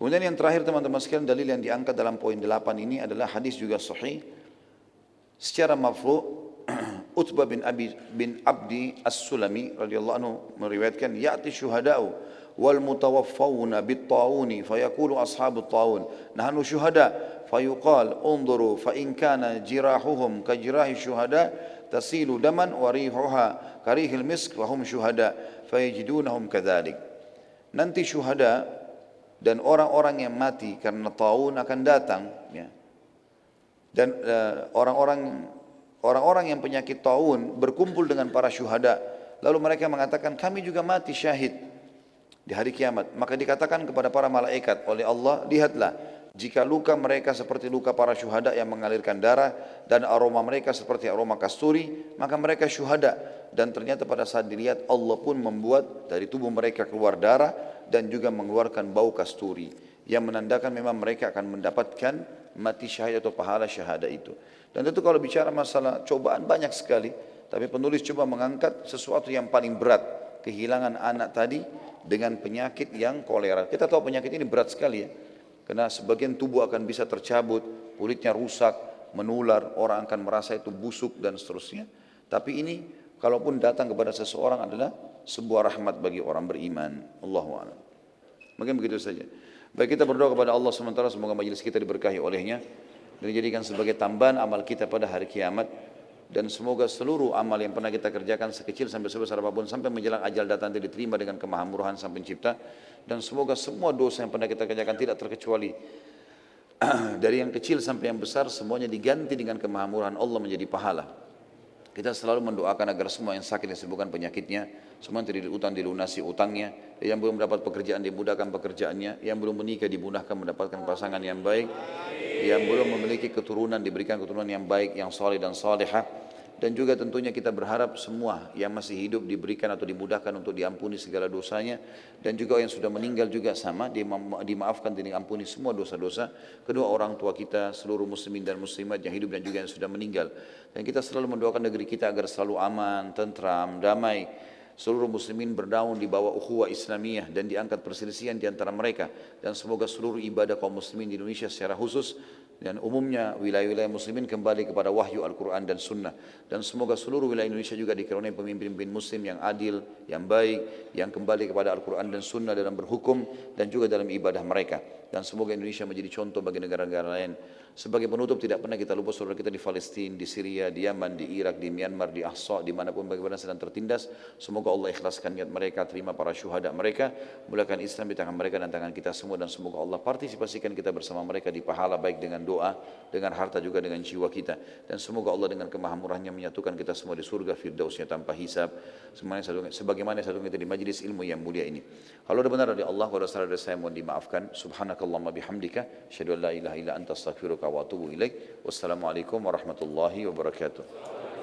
Kemudian yang terakhir teman-teman sekalian, dalil yang diangkat dalam poin 8 ini adalah hadis juga sahih. Secara mafru' Utbah bin Abdi As-Sulami radhiyallahu anhu meriwayatkan, ya'ti syuhada'u wal mutawaffawna bit-ta'uni fayaqulu ashabut ta'un nahnu syuhada fayuqal unzuru fa in kana jirahuhum ka jirahi syuhada tasilu daman wa rihuha karihil misk wa hum syuhada fayajidunahum kadzalik. Nanti syuhada dan orang-orang yang mati karena ta'un akan datang, ya. Dan orang-orang yang penyakit taun berkumpul dengan para syuhada. Lalu mereka mengatakan, kami juga mati syahid di hari kiamat. Maka dikatakan kepada para malaikat oleh Allah, lihatlah, jika luka mereka seperti luka para syuhada yang mengalirkan darah dan aroma mereka seperti aroma kasturi, maka mereka syuhada. Dan ternyata pada saat dilihat, Allah pun membuat dari tubuh mereka keluar darah dan juga mengeluarkan bau kasturi, yang menandakan memang mereka akan mendapatkan mati syahid atau pahala syahada itu. Dan tentu kalau bicara masalah cobaan banyak sekali, tapi penulis coba mengangkat sesuatu yang paling berat, kehilangan anak tadi dengan penyakit yang kolera. Kita tahu penyakit ini berat sekali ya, karena sebagian tubuh akan bisa tercabut, kulitnya rusak, menular, orang akan merasa itu busuk dan seterusnya. Tapi ini kalaupun datang kepada seseorang adalah sebuah rahmat bagi orang beriman. Allahu a'lam. Mungkin begitu saja. Baik, kita berdoa kepada Allah sementara semoga majelis kita diberkahi olehnya dan dijadikan sebagai tambahan amal kita pada hari kiamat, dan semoga seluruh amal yang pernah kita kerjakan sekecil sampai sebesar apapun sampai menjelang ajal datang diterima dengan kemahamurahan Sang Pencipta, dan semoga semua dosa yang pernah kita kerjakan tidak terkecuali dari yang kecil sampai yang besar semuanya diganti dengan kemahamurahan Allah menjadi pahala. Kita selalu mendoakan agar semua yang sakit disembuhkan penyakitnya, semua yang terlilit utang dilunasi utangnya, yang belum mendapat pekerjaan dimudahkan pekerjaannya, yang belum menikah dimudahkan mendapatkan pasangan yang baik, yang belum memiliki keturunan diberikan keturunan yang baik, yang soleh dan solehah. Dan juga tentunya kita berharap semua yang masih hidup diberikan atau dimudahkan untuk diampuni segala dosanya. Dan juga yang sudah meninggal juga sama, dimaafkan dan diampuni semua dosa-dosa. Kedua orang tua kita, seluruh muslimin dan muslimat yang hidup dan juga yang sudah meninggal. Dan kita selalu mendoakan negeri kita agar selalu aman, tentram, damai. Seluruh muslimin berdaun di bawah ukhuwah Islamiyah dan diangkat perselisihan di antara mereka. Dan semoga seluruh ibadah kaum muslimin di Indonesia secara khusus dan umumnya wilayah-wilayah muslimin kembali kepada wahyu Al-Quran dan Sunnah. Dan semoga seluruh wilayah Indonesia juga dikerunai pemimpin-pemimpin muslim yang adil, yang baik, yang kembali kepada Al-Quran dan Sunnah dalam berhukum dan juga dalam ibadah mereka. Dan semoga Indonesia menjadi contoh bagi negara-negara lain. Sebagai penutup, tidak pernah kita lupa saudara kita di Palestina, di Syria, di Yaman, di Irak, di Myanmar, di Ahsa, dimanapun bagaimana sedang tertindas. Semoga Allah ikhlaskan niat mereka, terima para syuhada mereka, mulakan Islam di tangan mereka dan tangan kita semua, dan semoga Allah partisipasikan kita bersama mereka di pahala baik dengan doa, dengan harta juga dengan jiwa kita. Dan semoga Allah dengan kemahamurahnya menyatukan kita semua di surga firdausnya tanpa hisab, sebagaimana satu kita di majlis ilmu yang mulia ini. Kalau ada benar dari Allah, kalau salah dari saya mohon dimaafkan. Subhanakallahumma bihamdika, asyhadu an la ilaha illa anta astaghfiruka wa atubu ilaik. Wassalamualaikum warahmatullahi wabarakatuh.